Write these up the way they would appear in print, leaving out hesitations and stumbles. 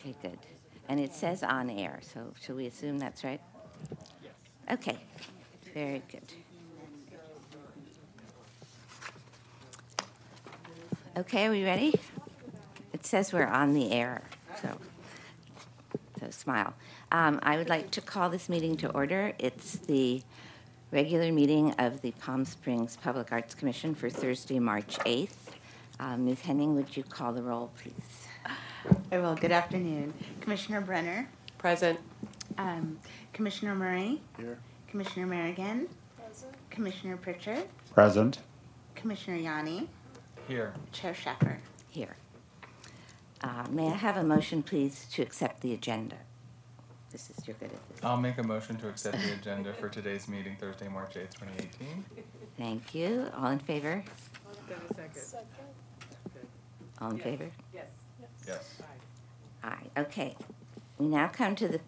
Okay, good. And it says on air, so should we assume that's right? Yes. Okay, very good. Okay, are we ready? It says we're on the air, so smile. I would like to call this meeting to order. It's the regular meeting of the Palm Springs Public Arts Commission for Thursday, March 8th. Ms. Henning, would you call the roll, please? I will. Good afternoon. Commissioner Brenner. Present. Commissioner Murray. Here. Commissioner Merrigan. Present. Commissioner Pritchard. Present. Commissioner Yanni. Here. Chair Shepherd. Here. May I have a motion, please, to accept the agenda? You're good at this. I'll make a motion to accept the agenda for today's meeting, Thursday, March 8th, 2018. Thank you. All in favor? Second. All in favor? Yes. Aye. Okay. We now come to the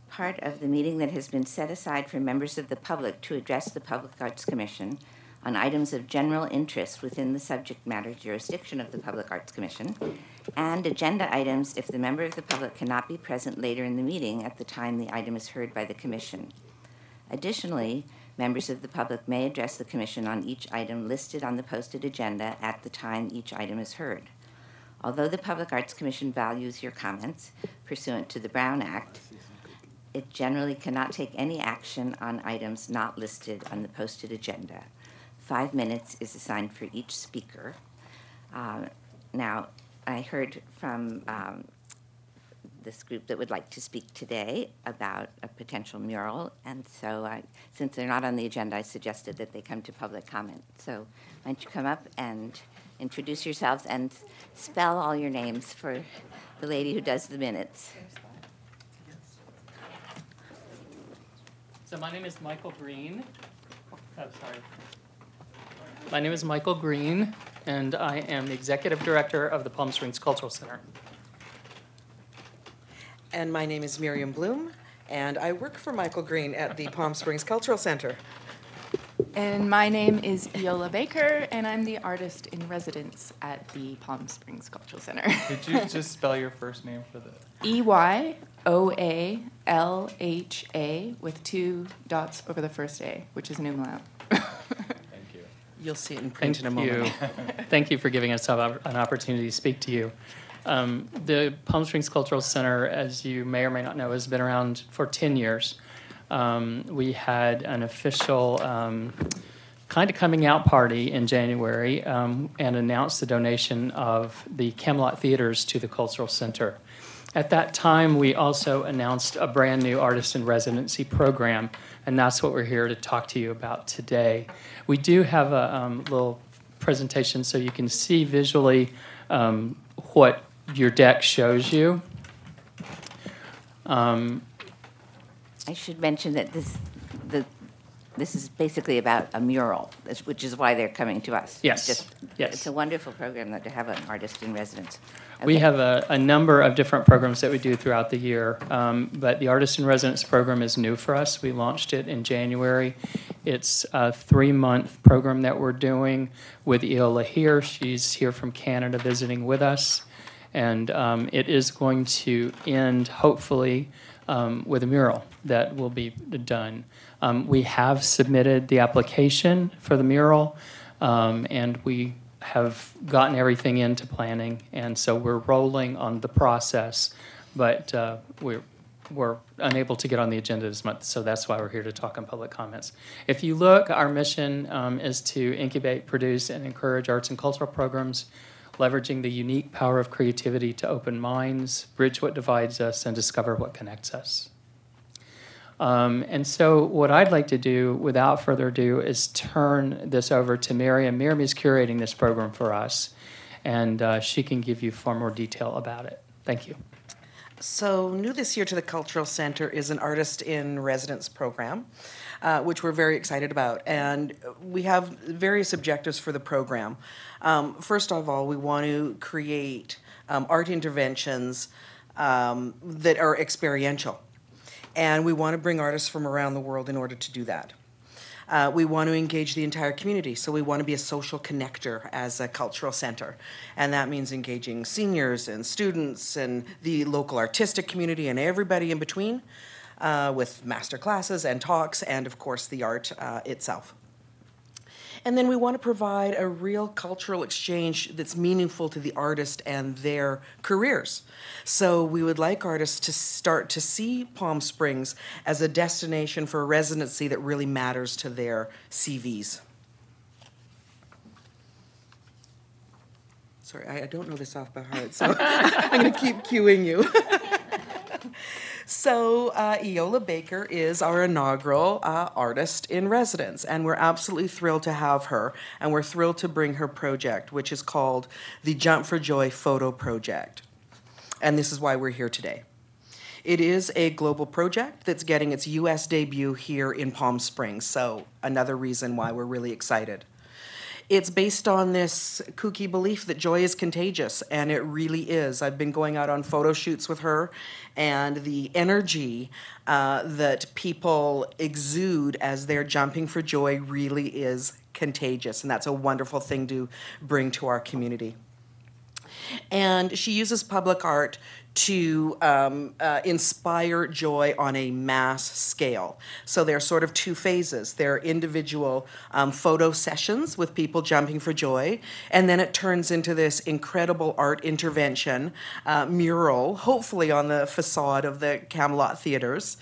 part of the meeting that has been set aside for members of the public to address the Public Arts Commission on items of general interest within the subject matter jurisdiction of the Public Arts Commission, and agenda items if the member of the public cannot be present later in the meeting at the time the item is heard by the Commission. Additionally, members of the public may address the Commission on each item listed on the posted agenda at the time each item is heard. Although the Public Arts Commission values your comments pursuant to the Brown Act, it generally cannot take any action on items not listed on the posted agenda. 5 minutes is assigned for each speaker. Now, I heard from this group that would like to speak today about a potential mural, and so since they're not on the agenda, I suggested that they come to public comment. So why don't you come up and introduce yourselves and spell all your names for the lady who does the minutes. So my name is Michael Green. My name is Michael Green, and I am the Executive Director of the Palm Springs Cultural Center. And my name is Miriam Bloom, and I work for Michael Green at the Palm Springs Cultural Center. And my name is Viola Baker, and I'm the artist in residence at the Palm Springs Cultural Center. Could you just spell your first name for the... EYOALHA with 2 dots over the first A, which is an umlaut. Thank you. You'll see it in print in a moment. Thank you for giving us an opportunity to speak to you. The Palm Springs Cultural Center, as you may or may not know, has been around for 10 years. We had an official kind of coming out party in January and announced the donation of the Camelot Theaters to the Cultural Center. At that time, we also announced a brand new artist in residency program, and that's what we're here to talk to you about today. We do have a little presentation so you can see visually what your deck shows you. I should mention that this is basically about a mural, which is why they're coming to us. Yes. Yes. It's a wonderful program to have an artist in residence. Okay. We have a number of different programs that we do throughout the year, but the Artist in Residence program is new for us. We launched it in January. It's a 3-month program that we're doing with Eola here. She's here from Canada visiting with us, and it is going to end, hopefully, with a mural that will be done. We have submitted the application for the mural, and we have gotten everything into planning, and so we're rolling on the process, but we're unable to get on the agenda this month, so that's why we're here to talk on public comments. If you look, our mission is to incubate, produce, and encourage arts and cultural programs, leveraging the unique power of creativity to open minds, bridge what divides us, and discover what connects us. And so what I'd like to do, without further ado, is turn this over to Miriam. Miriam is curating this program for us, and she can give you far more detail about it. Thank you. So new this year to the Cultural Center is an Artist in Residence program, which we're very excited about. And we have various objectives for the program. First of all, we want to create art interventions that are experiential. And we want to bring artists from around the world in order to do that. We want to engage the entire community, so we want to be a social connector as a cultural center. And that means engaging seniors and students and the local artistic community and everybody in between with master classes and talks and, of course, the art itself. And then we want to provide a real cultural exchange that's meaningful to the artist and their careers. So we would like artists to start to see Palm Springs as a destination for a residency that really matters to their CVs. Sorry, I don't know this off by heart, so I'm going to keep cueing you. So Eola Baker is our inaugural artist in residence, and we're absolutely thrilled to have her, and we're thrilled to bring her project, which is called the Jump for Joy Photo Project. And this is why we're here today. It is a global project that's getting its U.S. debut here in Palm Springs, so another reason why we're really excited. It's based on this kooky belief that joy is contagious, and it really is. I've been going out on photo shoots with her, and the energy that people exude as they're jumping for joy really is contagious, and that's a wonderful thing to bring to our community. And she uses public art to inspire joy on a mass scale. So there are sort of two phases. There are individual photo sessions with people jumping for joy, and then it turns into this incredible art intervention mural, hopefully on the facade of the Camelot Theatres.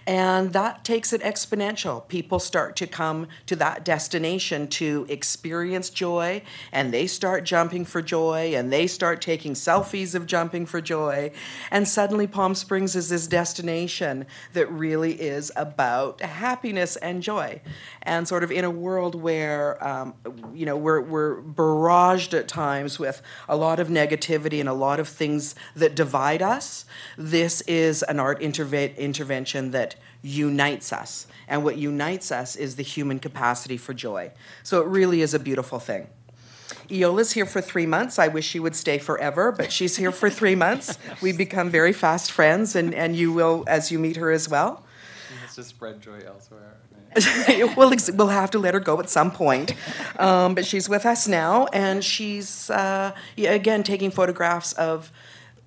And that takes it exponential. People start to come to that destination to experience joy, and they start jumping for joy, and they start taking selfies of jumping for joy. And suddenly Palm Springs is this destination that really is about happiness and joy. And sort of in a world where, we're barraged at times with a lot of negativity and a lot of things that divide us, this is an art intervention that unites us. And what unites us is the human capacity for joy. So it really is a beautiful thing. Eola's here for 3 months. I wish she would stay forever, but she's here for 3 months. We've become very fast friends, and you will as you meet her as well. She has to spread joy elsewhere. Right? We'll have to let her go at some point. But she's with us now, and she's, again, taking photographs of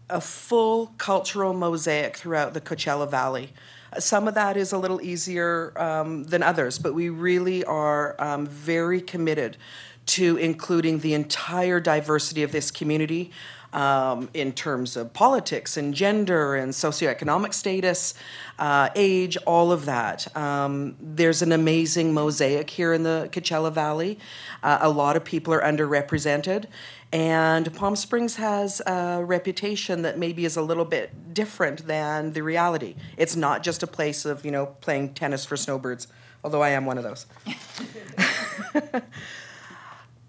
a full cultural mosaic throughout the Coachella Valley. Some of that is a little easier than others, but we really are very committed to including the entire diversity of this community in terms of politics and gender and socioeconomic status, age, all of that. There's an amazing mosaic here in the Coachella Valley. A lot of people are underrepresented, and Palm Springs has a reputation that maybe is a little bit different than the reality. It's not just a place of, playing tennis for snowbirds, although I am one of those.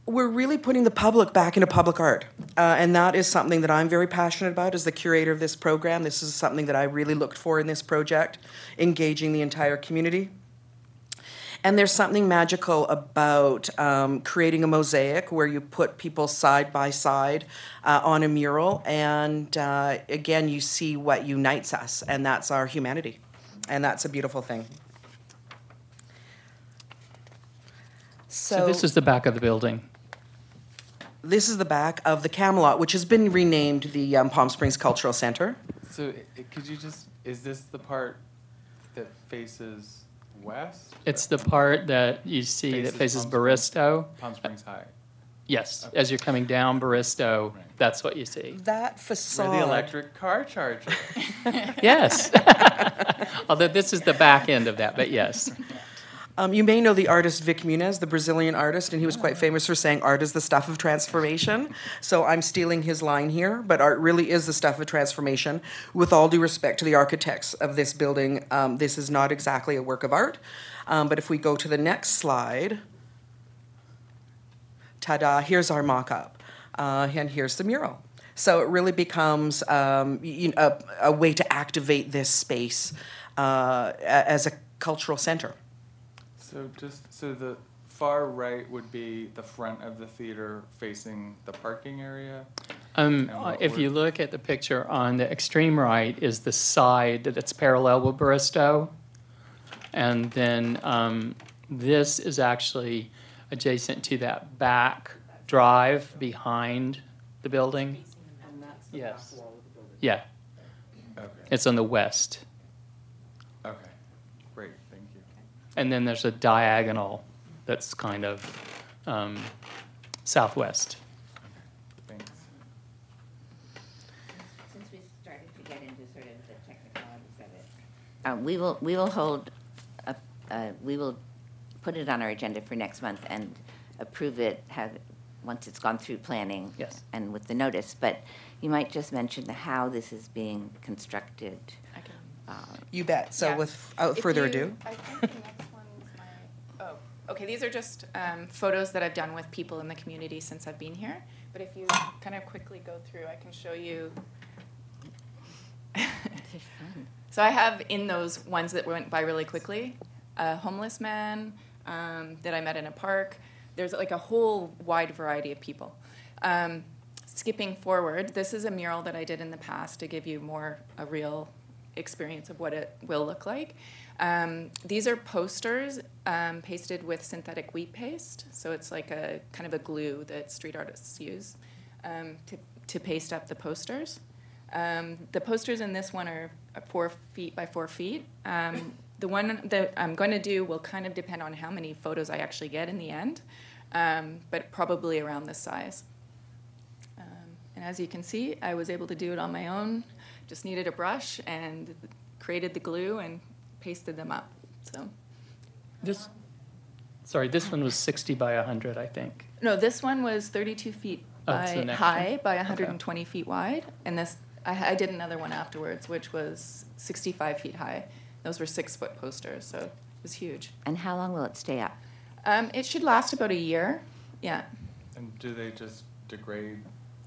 We're really putting the public back into public art, and that is something that I'm very passionate about as the curator of this program. This is something that I really looked for in this project, engaging the entire community. And there's something magical about creating a mosaic where you put people side by side on a mural, and again, you see what unites us, and that's our humanity, and that's a beautiful thing. So this is the back of the building. This is the back of the Camelot, which has been renamed the Palm Springs Cultural Center. So could you is this the part that faces west? It's the part that you see that faces Palm Barristo. Palm Springs High. Yes, Okay. as you're coming down Barristo, Right. that's what you see. That facade. Where the electric car charger. Yes. Although this is the back end of that, but yes. You may know the artist Vic Muniz, the Brazilian artist, and he was quite famous for saying art is the stuff of transformation. So I'm stealing his line here, but art really is the stuff of transformation. With all due respect to the architects of this building, this is not exactly a work of art. But if we go to the next slide, ta-da, here's our mock-up, and here's the mural. So it really becomes a way to activate this space as a cultural center. So the far right would be the front of the theater facing the parking area. If you look at the picture on the extreme right is the side that's parallel with Barristo. And then This is actually adjacent to that back drive behind the building. Yes. Yeah, Okay, it's on the west. okay, great, thank you. And then there's a diagonal that's kind of southwest. Thanks. Since we started to get into sort of the technicalities of it, we will hold, we will put it on our agenda for next month and approve it, once it's gone through planning. Yes. And with the notice, but you might just mention how this is being constructed. I can- You bet. So Yeah. without If further you- ado. I think the next one's my, oh, okay, these are just photos that I've done with people in the community since I've been here. But if you kind of quickly go through, I can show you. So I have in those ones that went by really quickly, a homeless man that I met in a park. There's like a whole wide variety of people. Skipping forward, this is a mural that I did in the past to give you a real experience of what it will look like. These are posters pasted with synthetic wheat paste. So it's like a kind of a glue that street artists use to paste up the posters. The posters in this one are 4 feet by 4 feet. The one that I'm going to do will kind of depend on how many photos I actually get in the end, but probably around this size. And as you can see, I was able to do it on my own. Just needed a brush and created the glue and pasted them up. So, This one was 60 by 100, I think. no, this one was 32 feet Oh, it's the next high one? by 120 feet wide, and this I did another one afterwards, which was 65 feet high. Those were 6-foot posters, so it was huge. And how long will it stay up? It should last about a year. Yeah. And do they just degrade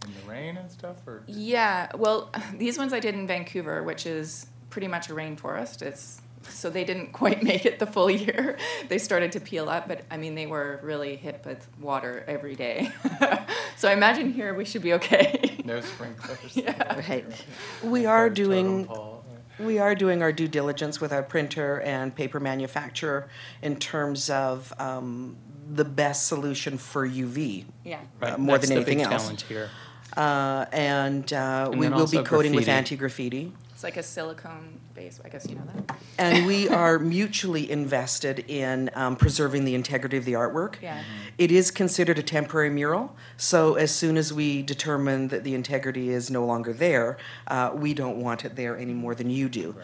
in the rain and stuff, or? Yeah, well, these ones I did in Vancouver, which is pretty much a rainforest. So they didn't quite make it the full year. They started to peel up, but I mean, they were really hit with water every day. So I imagine here we should be okay. No sprinklers? Yeah. Right. We are Totem doing pole, we are doing our due diligence with our printer and paper manufacturer in terms of the best solution for UV. Yeah. Right, more that's than the big anything else. challenge here. And we then will be also coating with graffiti. anti-graffiti. It's like a silicone base. I guess you know that. And we are mutually invested in preserving the integrity of the artwork. Yeah. It is considered a temporary mural, so as soon as we determine that the integrity is no longer there, we don't want it there any more than you do.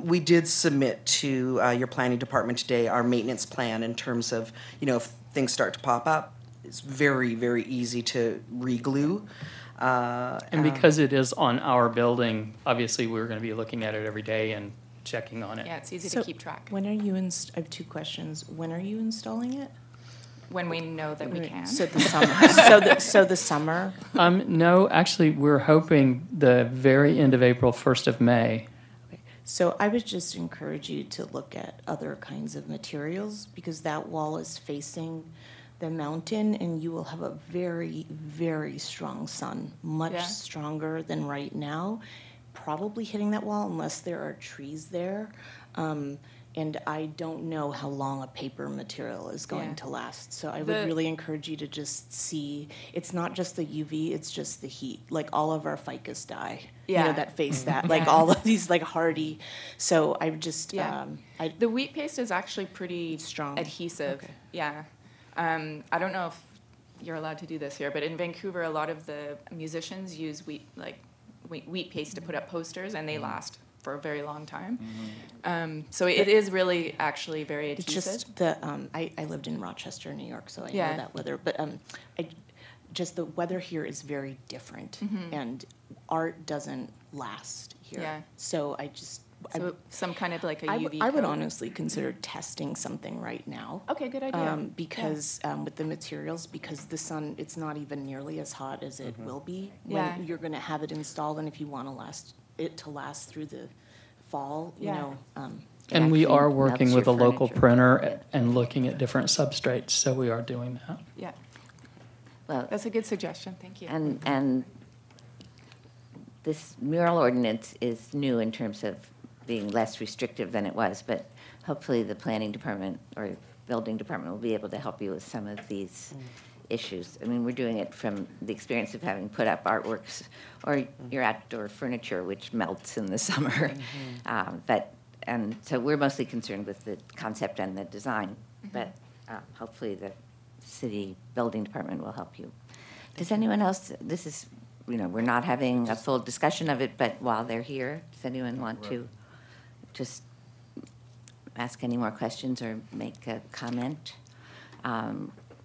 We did submit to your planning department today our maintenance plan in terms of, if things start to pop up, it's very, very easy to re-glue. And because it is on our building, obviously, we're going to be looking at it every day and checking on it. Yeah, it's easy So to keep track When are you I have 2 questions. When are you installing it? when we know that we Right, can. So the summer. so the summer. No, actually, we're hoping the very end of April, 1st of May. Okay. So I would just encourage you to look at other kinds of materials because that wall is facing the mountain and you will have a very, very strong sun, much Yeah. stronger than right now, probably hitting that wall unless there are trees there. And I don't know how long a paper material is going Yeah. to last. So I would The- really encourage you to just see, it's not just the UV, it's just the heat. Like all of our ficus dye, Yeah. that face that, like Yeah. all of these like hardy. So I would just, Yeah. I, The wheat paste is actually pretty Strong. adhesive. Okay. Yeah. I don't know if you're allowed to do this here, but in Vancouver, a lot of the musicians use wheat paste to put up posters, and they last for a very long time. So it is really actually very it's adhesive. just the, I lived in Rochester, New York, so I Yeah. know that weather. But just the weather here is very different, and art doesn't last here. Yeah. So I just, So some kind of like a I UV would coat. honestly consider testing something right now. Okay, good idea. Because with the materials, because the sun, it's not even nearly as hot as it will be Yeah. when you're going to have it installed, and if you want to last through the fall, Yeah. And we actually are melts working your with a local furniture. printer and looking at different substrates, so we are doing that. Yeah, Well, that's a good suggestion. Thank you. and this mural ordinance is new in terms of being less restrictive than it was, but hopefully the planning department or building department will be able to help you with some of these issues. I mean, we're doing it from the experience of having put up artworks or your outdoor furniture, which melts in the summer. And so we're mostly concerned with the concept and the design, but hopefully the city building department will help you. Does anyone else, this is, we're not having a full discussion of it, but while they're here, does anyone want to just ask any more questions or make a comment?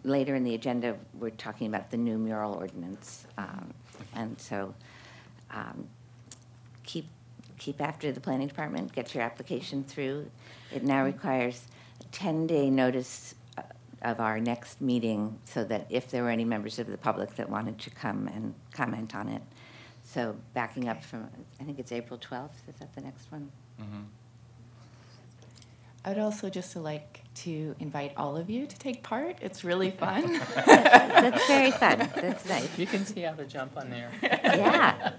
Later in the agenda, we're talking about the new mural ordinance. And so keep after the planning department, get your application through. It now requires a 10-day notice of our next meeting so that if there were any members of the public that wanted to come and comment on it. So backing up from, I think it's April 12th, is that the next one? Mm-hmm. I would also just like to invite all of you to take part. It's really fun. That's very fun. That's nice. You can see how to jump on there. Yeah.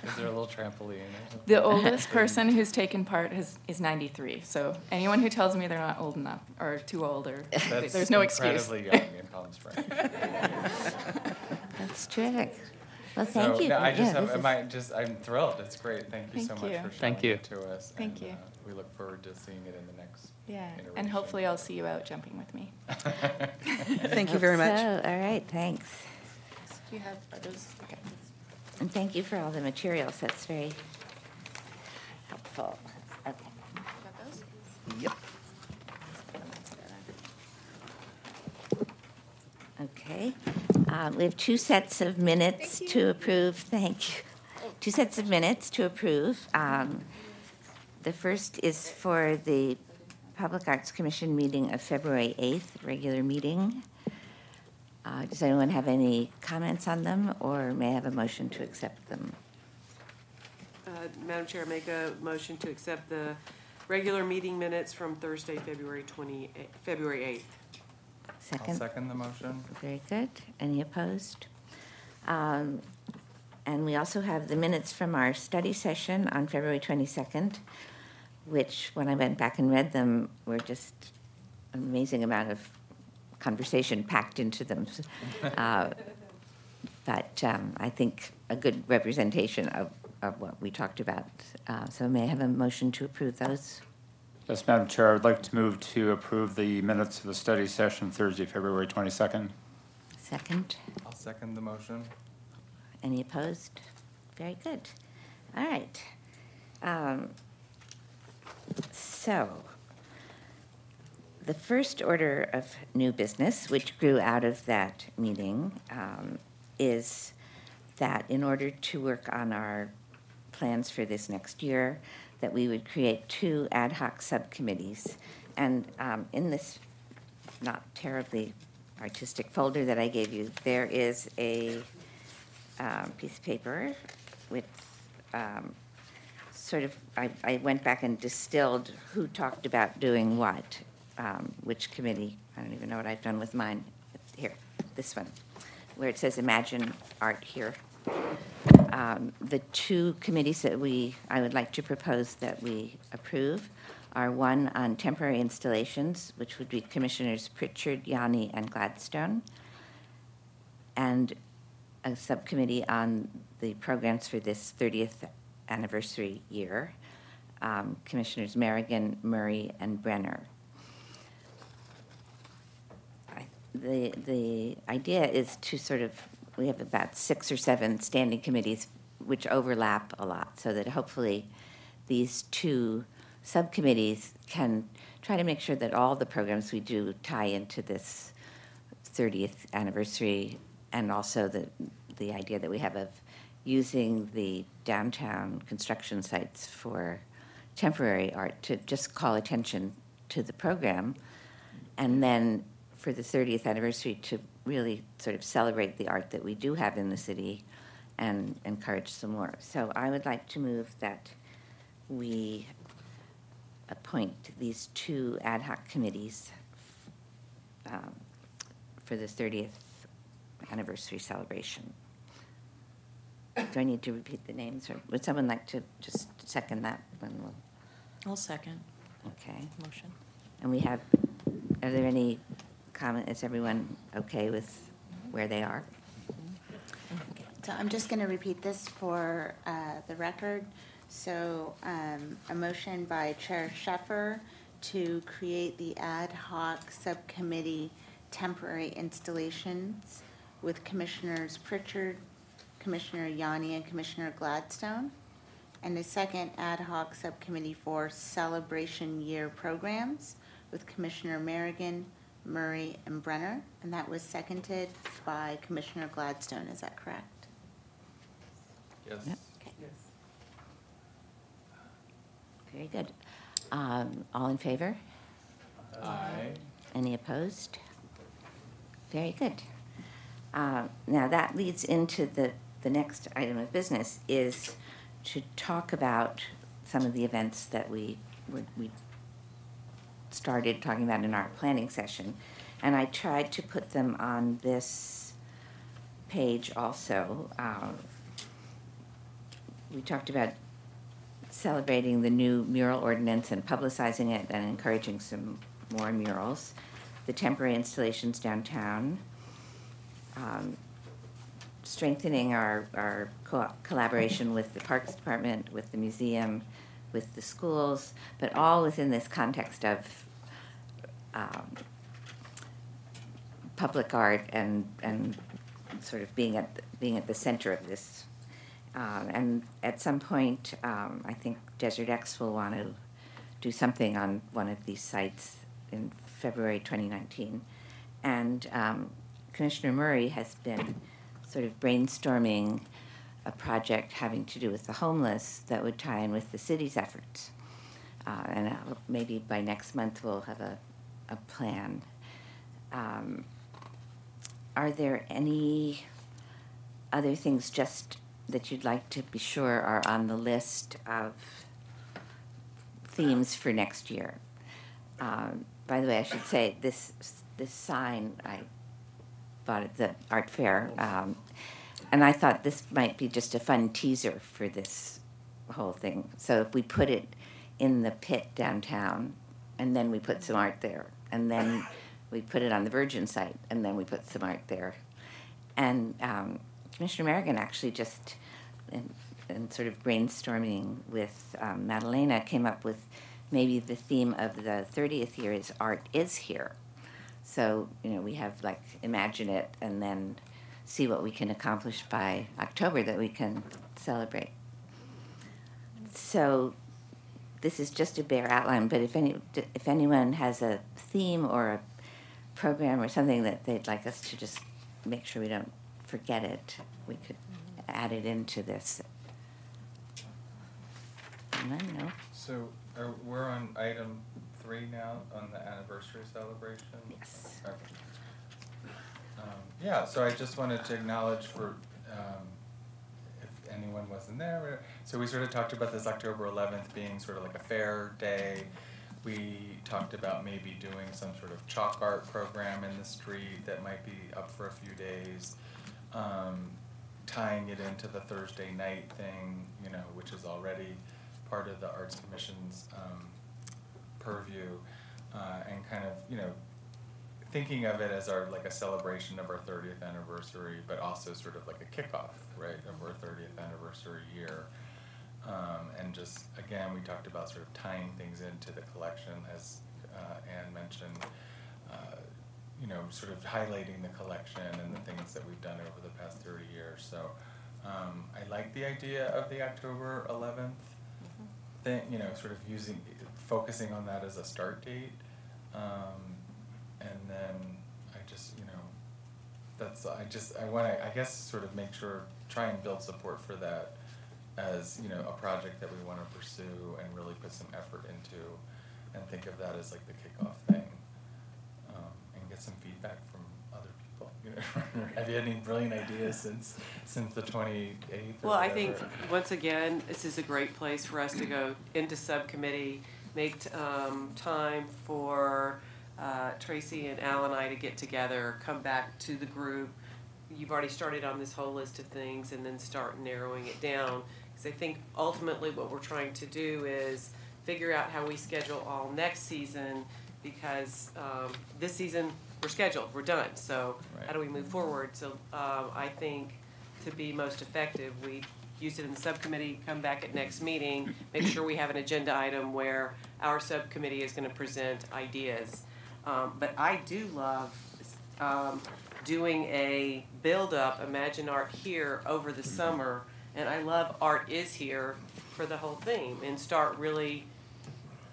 Is there a little trampoline? The oldest person who's taken part is 93. So anyone who tells me they're not old enough or too old, or there's no excuse. Incredibly young in Palm Springs. That's terrific. Well, thank you. No, I'm I'm thrilled. It's great. Thank you so Thank much you. for Thank showing you. it to us. Thank and, you. We look forward to seeing it in the next Yeah, iteration. and hopefully I'll see you out jumping with me. Thank you very much. So, all right, thanks. Do you have others? Okay. And thank you for all the materials. That's very helpful. Okay. Got those? Yep. Okay. We have two sets of minutes to approve. Thank you. Two sets of minutes to approve. The first is for the Public Arts Commission meeting of February 8th, regular meeting. Does anyone have any comments on them, or may I have a motion to accept them? Madam Chair, make a motion to accept the regular meeting minutes from Thursday, February 8th. I'll Second? second the motion. Very good. Any opposed? And we also have the minutes from our study session on February 22nd, which, when I went back and read them, were just an amazing amount of conversation packed into them. But I think a good representation of what we talked about. So may I have a motion to approve those? Yes, Madam Chair, I would like to move to approve the minutes of the study session Thursday, February 22nd. Second? I'll second the motion. Any opposed? Very good. All right. So the first order of new business, which grew out of that meeting, is that in order to work on our plans for this next year, that we would create two ad hoc subcommittees. And in this not terribly artistic folder that I gave you, there is a piece of paper with I went back and distilled who talked about doing what, which committee. I don't even know what I've done with mine. Here, this one, where it says Imagine Art here. The two committees that I would like to propose that we approve are one on temporary installations, which would be Commissioners Pritchard, Yanni, and Gladstone, and a subcommittee on the programs for this 30th anniversary year, Commissioners Merrigan, Murray, and Brenner. The idea is to we have about 6 or 7 standing committees which overlap a lot, so that hopefully these two subcommittees can try to make sure that all the programs we do tie into this 30th anniversary, and also the idea that we have of using the downtown construction sites for temporary art to just call attention to the program, and then for the 30th anniversary to really sort of celebrate the art that we do have in the city and encourage some more. So I would like to move that we appoint these two ad hoc committees for the 30th anniversary celebration. Do I need to repeat the names, or would someone like to just second that? I'll second Okay. motion. And we have Are there any comment? Is everyone okay with where they are? So I'm just going to repeat this for the record. So a motion by Chair Sheffer to create the ad hoc subcommittee temporary installations with Commissioners Pritchard, Commissioner Yanni, and Commissioner Gladstone. And a second ad hoc subcommittee for celebration year programs with Commissioner Merrigan, Murray, and Brenner. And that was seconded by Commissioner Gladstone. Is that correct? Yes. Yep. Yes. Very good. All in favor? Aye. Any opposed? Very good. Now that leads into the next item of business is to talk about some of the events that we started talking about in our planning session. And I tried to put them on this page also. We talked about celebrating the new mural ordinance and publicizing it and encouraging some more murals, the temporary installations downtown, strengthening our collaboration with the Parks Department, with the museum, with the schools, but all within this context of public art and sort of being at the center of this. And at some point, I think Desert X will want to do something on one of these sites in February 2019. And Commissioner Murray has been sort of brainstorming a project having to do with the homeless that would tie in with the city's efforts. And I hope maybe by next month we'll have a plan. Are there any other things just that you'd like to be sure are on the list of themes for next year? By the way, I should say this sign I bought at the art fair, and I thought this might be just a fun teaser for this whole thing. So if we put it in the pit downtown, and then we put some art there, and then we put it on the Virgin site, and then we put some art there, and Commissioner Merrigan actually just, in sort of brainstorming with Madalena, came up with maybe the theme of the 30th year is Art is Here. So, we have like imagine it and then see what we can accomplish by October that we can celebrate. So this is just a bare outline, but if anyone has a theme or a program or something that they'd like us to just make sure we don't forget it, we could add it into this. No. So we're on item 3 now on the anniversary celebration? Yes. Okay. Yeah, so I just wanted to acknowledge for, if anyone wasn't there, so we sort of talked about this October 11th being sort of like a fair day. We talked about maybe doing some sort of chalk art program in the street that might be up for a few days, tying it into the Thursday night thing, which is already part of the Arts Commission's purview, and kind of, thinking of it as like a celebration of our 30th anniversary, but also sort of like a kickoff, right, of our 30th anniversary year. And just, again, we talked about sort of tying things into the collection, as Anne mentioned, sort of highlighting the collection and the things that we've done over the past 30 years. So I like the idea of the October 11th thing, sort of focusing on that as a start date. And then I just, I want to, I guess, sort of make sure, try and build support for that as, a project that we want to pursue and really put some effort into, and think of that as like the kickoff thing, and get some feedback from other people. Have you had any brilliant ideas since the 28th? Well, I think, once again, this is a great place for us to go into subcommittee, make time for Tracy and Al and I to get together, come back to the group. You've already started on this whole list of things, and then start narrowing it down. Because I think ultimately what we're trying to do is figure out how we schedule all next season, because this season, we're scheduled, we're done. So how do we move forward? So I think to be most effective, we use it in the subcommittee, come back at next meeting, make sure we have an agenda item where our subcommittee is going to present ideas. But I do love doing a build-up, Imagine Art Here over the summer, and I love Art Is Here for the whole theme, and start really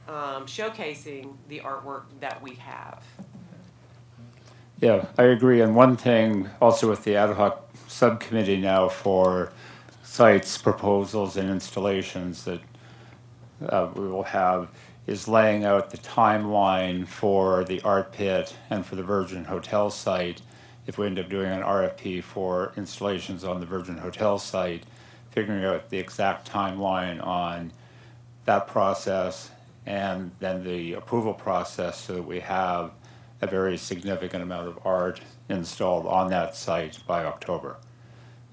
showcasing the artwork that we have. Yeah, I agree. And one thing also with the ad hoc subcommittee now for sites, proposals, and installations that we will have is laying out the timeline for the art pit and for the Virgin Hotel site. If we end up doing an RFP for installations on the Virgin Hotel site, figuring out the exact timeline on that process and then the approval process so that we have a very significant amount of art installed on that site by October.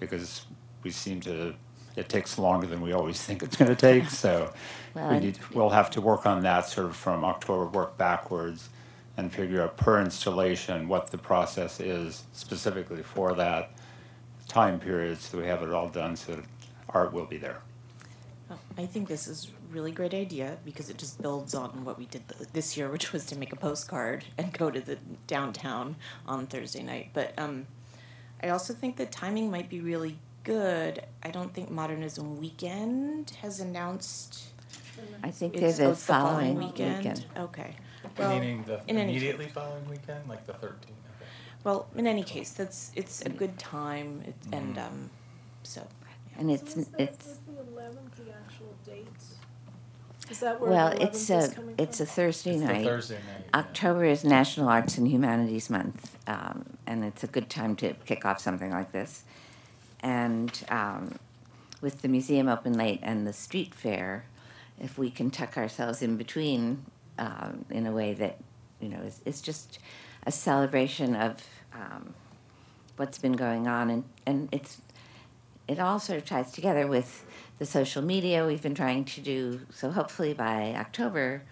Because we seem to, it takes longer than we always think it's going to take, so we'll have to work on that sort of from October, work backwards, and figure out per installation what the process is specifically for that time period so that we have it all done so that art will be there. Well, I think this is a really great idea because it just builds on what we did this year, which was to make a postcard and go to the downtown on Thursday night. But I also think the timing might be really good. I don't think Modernism Weekend has announced. I think It's they're the the following following weekend. Okay. Meaning the in any immediately following weekend, like the 13th? Okay. Well, in any case, it's a good time, and so. And it's the 11th, the actual date? Is that where well, the 11th is coming from? it's a Thursday It's night. the Thursday night. Yeah. October is National Arts and Humanities Month, and it's a good time to kick off something like this. And with the museum open late and the street fair, if we can tuck ourselves in between in a way that, you know, is just a celebration of what's been going on, and it all sort of ties together with the social media we've been trying to do. So hopefully by October,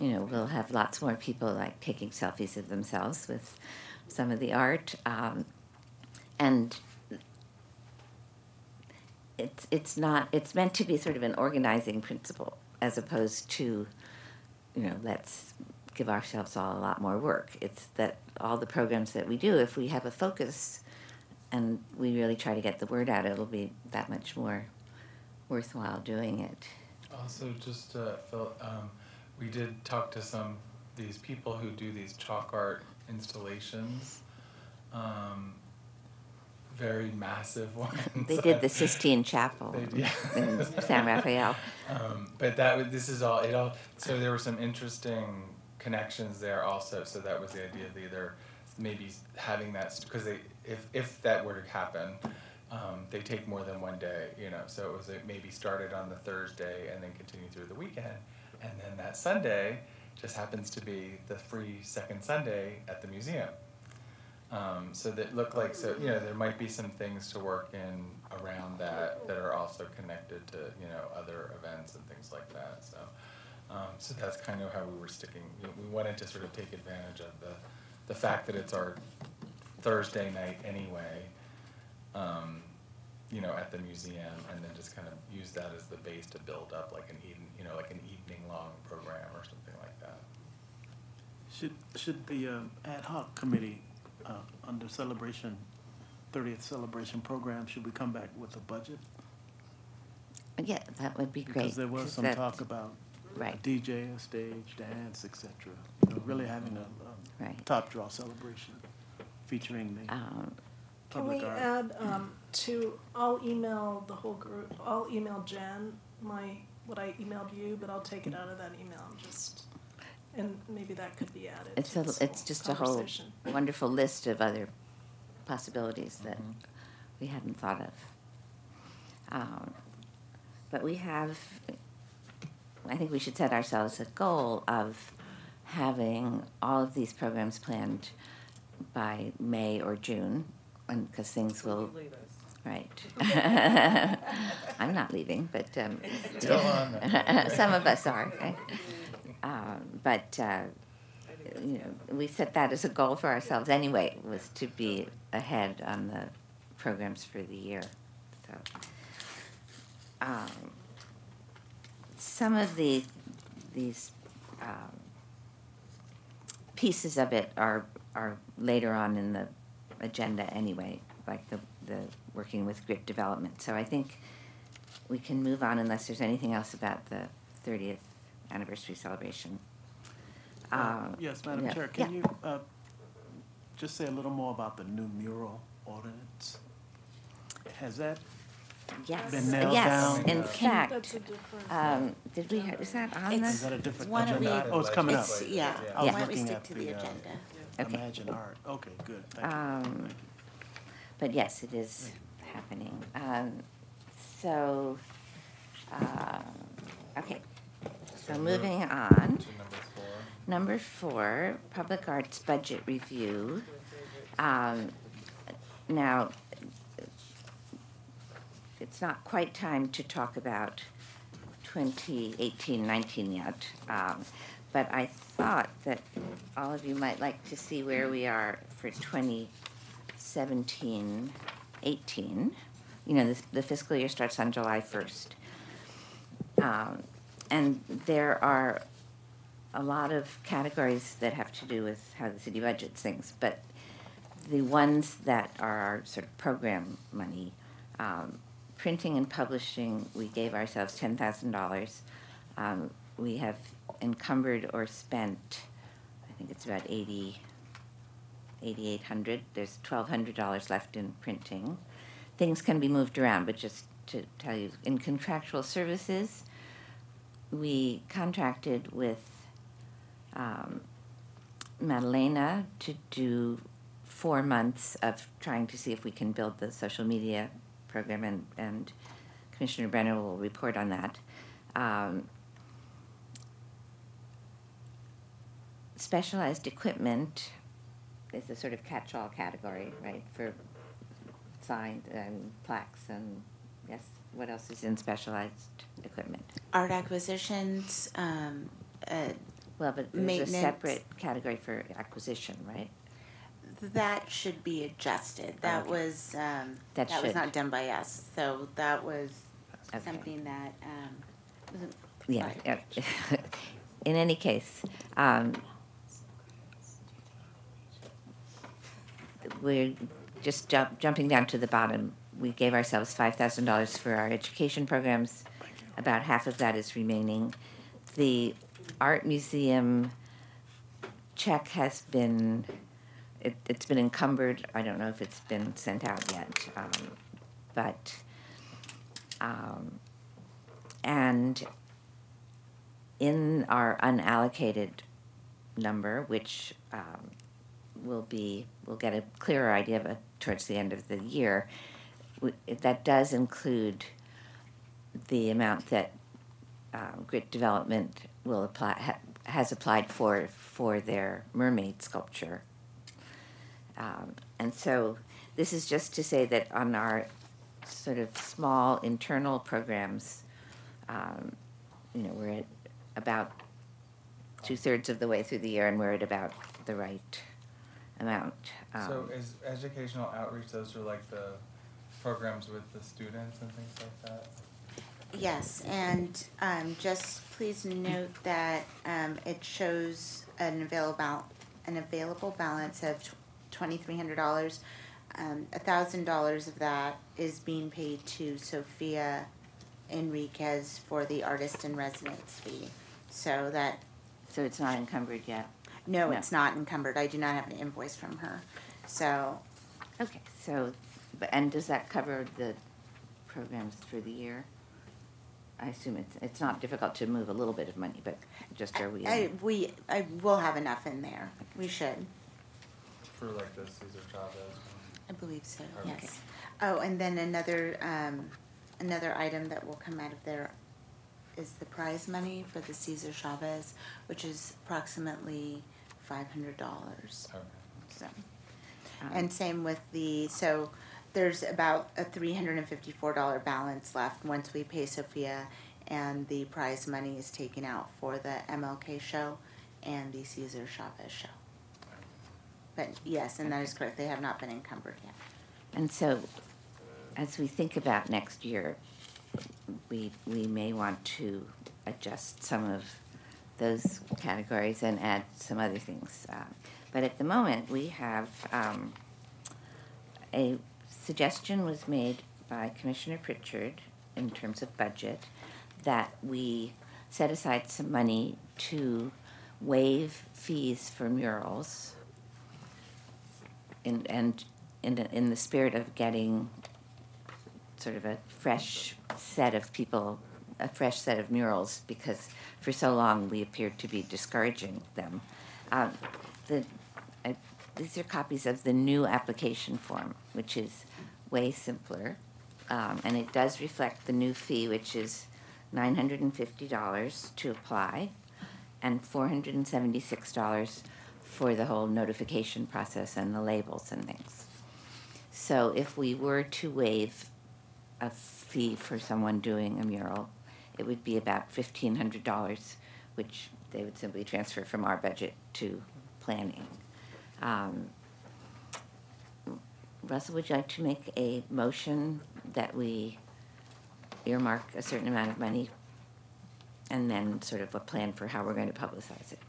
you know, we'll have lots more people like taking selfies of themselves with some of the art, and it's meant to be sort of an organizing principle as opposed to, you know, let's give ourselves all a lot more work. It's that all the programs that we do, if we have a focus and we really try to get the word out, it'll be that much more worthwhile doing it. Also, just Phil, we did talk to some these people who do these chalk art installations, very massive ones. They did the Sistine Chapel in San Rafael. But this is all, so there were some interesting connections there also, so that was the idea of either maybe having that, because if that were to happen, they take more than one day, you know, so it was maybe started on the Thursday and then continue through the weekend, and then that Sunday just happens to be the free second Sunday at the museum. So that looked like, so, you know, there might be some things to work in around that are also connected to, you know, other events and things like that. So, so that's kind of how we were sticking. You know, we wanted to sort of take advantage of the fact that it's our Thursday night anyway, you know, at the museum, and then just kind of use that as the base to build up like an evening long program or something like that. Should the ad hoc committee under 30th celebration program, should we come back with a budget? Yeah, that would be great. Because there was some talk about right. a DJ, a stage, dance, etc. Really having a top draw celebration featuring the Can we art. add I'll email the whole group, I'll email Jen what I emailed you, but I'll take it out of that email and maybe that could be added. It's just a whole wonderful list of other possibilities that we hadn't thought of. But we have, I think we should set ourselves a goal of having all of these programs planned by May or June, and because things will. Right. I'm not leaving, but Still on. some of us are. Right? But we set that as a goal for ourselves anyway, was to be ahead on the programs for the year. So, some of these pieces of it are later on in the agenda anyway, like the working with grit development. So I think we can move on unless there's anything else about the 30th anniversary celebration. Yes, Madam yeah, Chair, can yeah. you just say a little more about the new mural ordinance? Has that Yes, been nailed yes. down? In fact, That's a different. did we? Is that on It's- Is the? that a different Why don't agenda? we- Oh, it's coming up. It's, yeah, I was why don't we looking stick at to the agenda? Okay. Imagine Art. Okay, good. Thank you. Um, but yes, it is happening. So, okay. So moving on. To number 4. Number 4, Public Arts Budget Review. Now, it's not quite time to talk about 2018-19 yet, but I thought that all of you might like to see where we are for 2017-18. The fiscal year starts on July 1st. And there are a lot of categories that have to do with how the city budgets things, but the ones that are our sort of program money, printing and publishing, we gave ourselves $10,000. We have encumbered or spent, I think it's about $8,800. There's $1,200 left in printing. Things can be moved around, but just to tell you, in contractual services, we contracted with Madalena to do 4 months of trying to see if we can build the social media program, and Commissioner Brenner will report on that. Specialized equipment is a sort of catch-all category, right, for signs and plaques and, yes, what else is in specialized equipment? Art acquisitions, Well, but there's a Maintenance. separate category for acquisition, right? that should be adjusted. That Okay. was, That that was should. not done by us, so that was Okay. something that, wasn't. Yeah. Right. Yeah. In any case, we're just jumping down to the bottom. We gave ourselves $5,000 for our education programs. About half of that is remaining. The art museum check has been, it's been encumbered. I don't know if it's been sent out yet, and in our unallocated number, which we'll get a clearer idea of it towards the end of the year, that does include the amount that Grit Development will apply, has applied for their mermaid sculpture. And so this is just to say that on our sort of small internal programs, we're at about 2/3 of the way through the year, and we're at about the right amount. So is educational outreach, those are like the programs with the students and things like that? Yes, and just please note that it shows an available balance of $2,300. $1,000 of that is being paid to Sophia Enriquez for the artist in residence fee. So that, So it's not encumbered yet? no, No. it's not encumbered. I do not have an invoice from her. So, Okay, so, and does that cover the programs for the year? I assume it's not difficult to move a little bit of money, but just are we? I will have enough in there. We should. For like the Cesar Chavez I believe so, Okay. yes. Oh, and then another item that will come out of there is the prize money for the Cesar Chavez, which is approximately $500. Okay. So, and same with so there's about a $354 balance left once we pay Sophia and the prize money is taken out for the MLK show. and the Cesar Chavez Show. But yes, and that is correct, they have not been encumbered yet. And so, as we think about next year, we may want to adjust some of those categories and add some other things. But at the moment, we have a suggestion was made by Commissioner Pritchard in terms of budget that we set aside some money to waive fees for murals and in the spirit of getting sort of a fresh set of people, a fresh set of murals, because for so long we appeared to be discouraging them. These are copies of the new application form, which is way simpler, and it does reflect the new fee, which is $950 to apply, and $476 for the whole notification process and the labels and things. So if we were to waive a fee for someone doing a mural, it would be about $1,500, which they would simply transfer from our budget to planning. Russell, would you like to make a motion that we earmark a certain amount of money and then sort of a plan for how we're going to publicize it?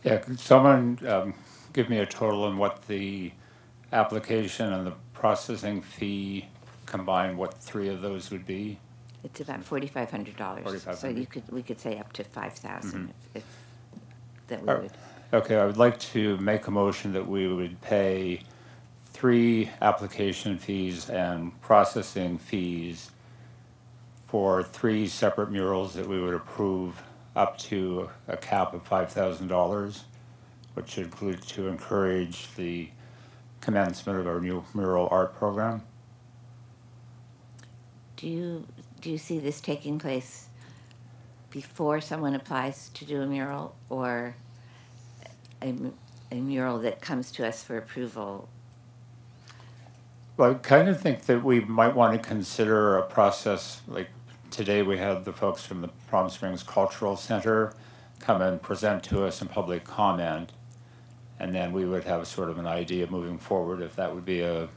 Yeah, could someone give me a total on what the application and the processing fee combined, what three of those would be? It's about $4,500. So $4,500. we could say up to $5,000 if that we Oh. would. Okay, I would like to make a motion that we would pay 3 application fees and processing fees for 3 separate murals that we would approve up to a cap of $5,000, which include to encourage the commencement of our new mural art program. Do you see this taking place before someone applies to do a mural, or a mural that comes to us for approval? Well, I kind of think that we might want to consider a process, like today we had the folks from the Palm Springs Cultural Center come and present to us in public comment, and then we would have sort of an idea moving forward if that would be a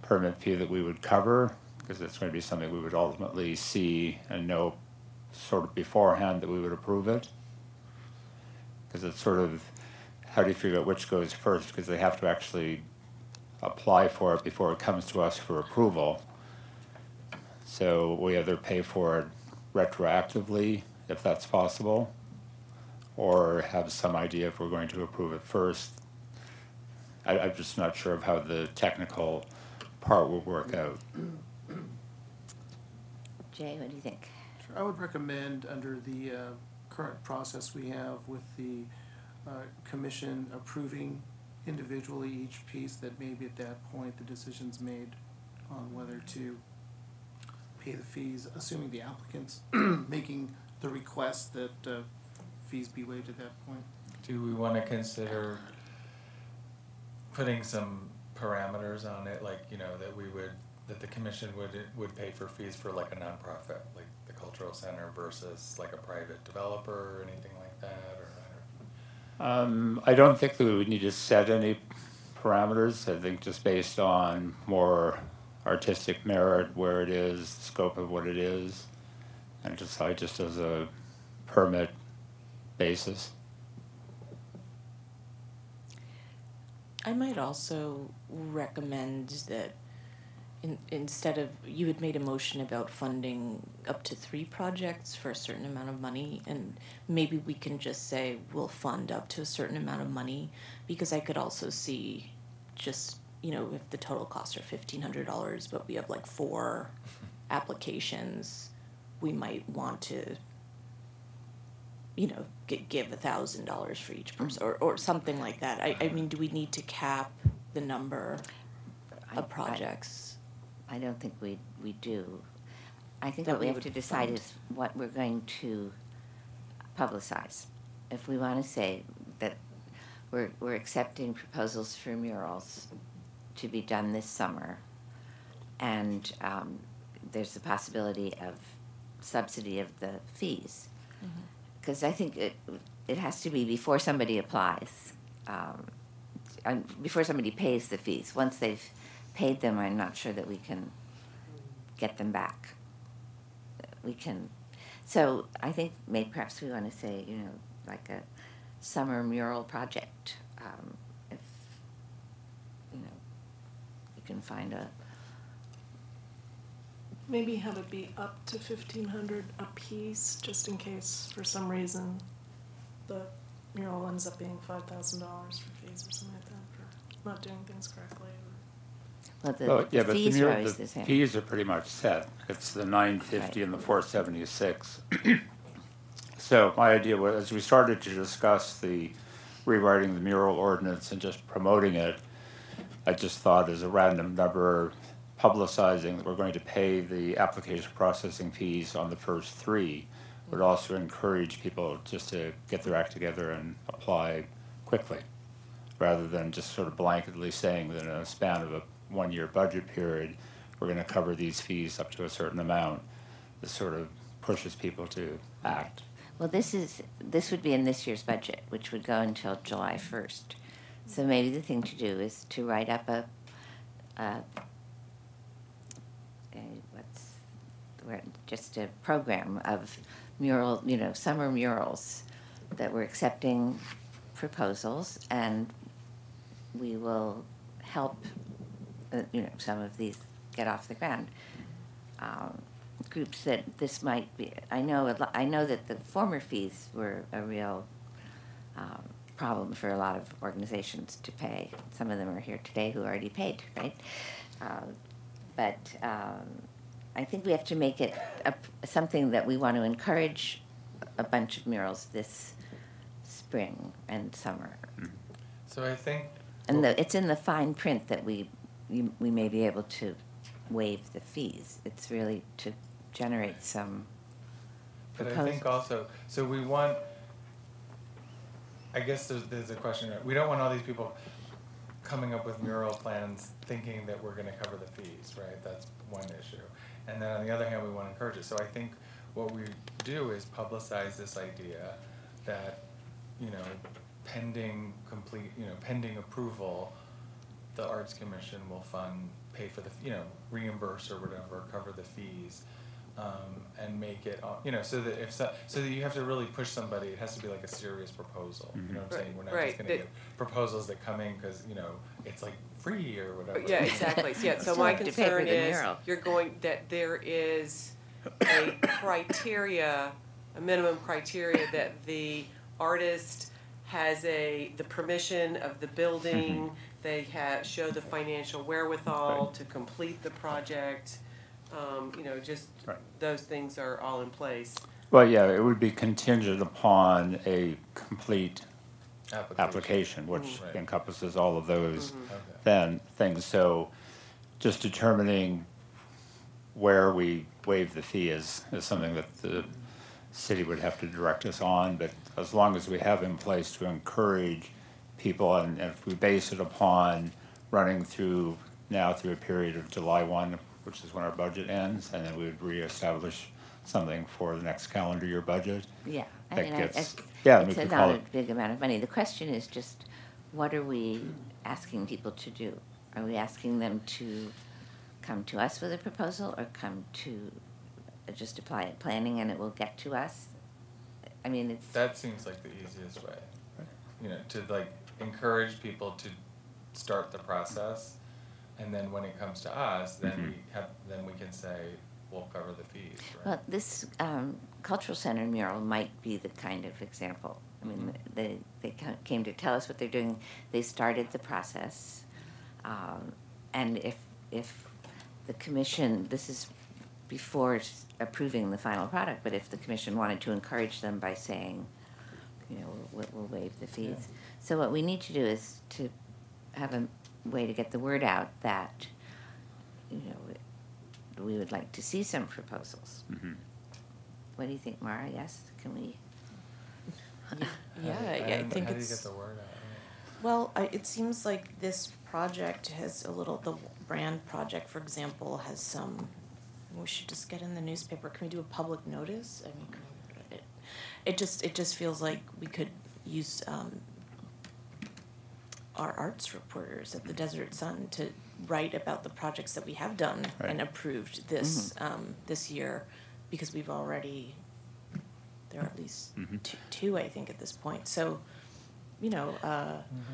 permit fee that we would cover, because it's going to be something we would ultimately see and know sort of beforehand that we would approve it. Because it's sort of, how do you figure out which goes first? Because they have to actually apply for it before it comes to us for approval. So we either pay for it retroactively, if that's possible, or have some idea if we're going to approve it first. I'm just not sure of how the technical part will work out. Jay, what do you think? I would recommend, under the current process we have with the commission approving individually each piece, that maybe at that point the decision's made on whether to pay the fees, assuming the applicant's making the request that fees be waived at that point. Do we want to consider putting some parameters on it, like, you know, that the commission would pay for fees for like a nonprofit, like the Cultural Center, versus like a private developer or anything like that, or I don't think that we would need to set any parameters. I think just based on more artistic merit, where it is, the scope of what it is, and decide just as a permit basis. I might also recommend that instead of, you had made a motion about funding up to 3 projects for a certain amount of money, and maybe we can just say we'll fund up to a certain amount of money, because I could also see just, you know, if the total costs are $1,500, but we have like 4 applications, we might want to, you know, give $1,000 for each person, or something like that. I mean, do we need to cap the number of projects? I don't think we do. I think That what we we have would to decide fund. is what we're going to publicize. If we want to say that we're accepting proposals for murals to be done this summer, and there's the possibility of subsidy of the fees. Because I think it has to be before somebody applies, before somebody pays the fees. Once they've paid them, I'm not sure that we can get them back. We can, so I think maybe perhaps we want to say, you know, like a summer mural project. If, you know, you can find a, Maybe have it be up to 1,500 a piece, just in case for some reason the mural ends up being $5,000 for fees or something like that for not doing things correctly. well, the, Well, yeah, the but the fees are mural, always the the same. fees are pretty much set. It's the $950 Right. and the $476. So my idea was, as we started to discuss the rewriting the mural ordinance and just promoting it, I just thought as a random number, publicizing that we're going to pay the application processing fees on the first 3 would also encourage people just to get their act together and apply quickly, rather than just sort of blanketly saying that in a span of a 1-year budget period, we're going to cover these fees up to a certain amount. This sort of pushes people to act. Well, this would be in this year's budget, which would go until July 1st. So maybe the thing to do is to write up just a program of mural, you know, summer murals that we're accepting proposals, and we will help, you know, some of these get off the ground. Groups that this might be. I know that the former fees were a real problem for a lot of organizations to pay. Some of them are here today who already paid, right? But I think we have to make it something that we want to encourage a bunch of murals this spring and summer. So I think. And it's in the fine print that we may be able to waive the fees. It's really to generate some But I proposals. think also, so we want, I guess there's a question, we don't want all these people coming up with mural plans thinking that we're gonna cover the fees, right? That's one issue. And then on the other hand, we wanna encourage it. So I think what we do is publicize this idea that, you know, pending approval, the Arts Commission will pay for the, you know, reimburse or whatever, cover the fees. And make it, you know, so that so that you have to really push somebody, it has to be like a serious proposal, you know what I'm saying? We're not Right, just gonna get proposals that come in because, you know, it's like free or whatever. Yeah, exactly. Yeah, so Still my have to pay for concern the is, mural. that there is a criteria, a minimum criteria that the artist has the permission of the building, they show the financial wherewithal to complete the project. You know, just Right. those things are all in place. Well, yeah, it would be contingent upon a complete application, which Right. encompasses all of those Okay. then things. So just determining where we waive the fee is something that the city would have to direct us on, but as long as we have in place to encourage people, and if we base it upon running through a period of July 1, which is when our budget ends, and then we would reestablish something for the next calendar year budget. Yeah, I That mean, gets- it's yeah, we not could call a it- big amount of money. The question is just, what are we asking people to do? Are we asking them to come to us with a proposal, or come to just apply at planning and it will get to us? I mean, it's. That seems like the easiest way, you know, to like encourage people to start the process. And then when it comes to us, then we can say, we'll cover the fees, right? Well, this cultural center mural might be the kind of example. I mean, they came to tell us what they're doing. They started the process, and if the commission, this is before approving the final product, but if the commission wanted to encourage them by saying, you know, we'll waive the fees. Yeah. So what we need to do is to have a way to get the word out that, you know, we would like to see some proposals. Mhm. What do you think, Mara? Yes, can we? Yeah, I think How do you it's. get the word out? Well, it seems like this project has the brand project, for example, has some, we should just get in the newspaper. Can we do a public notice? I mean, it just feels like we could use our arts reporters at the Desert Sun to write about the projects that we have done Right. and approved this this year, because we've already, there are at least two, I think, at this point. So, you know,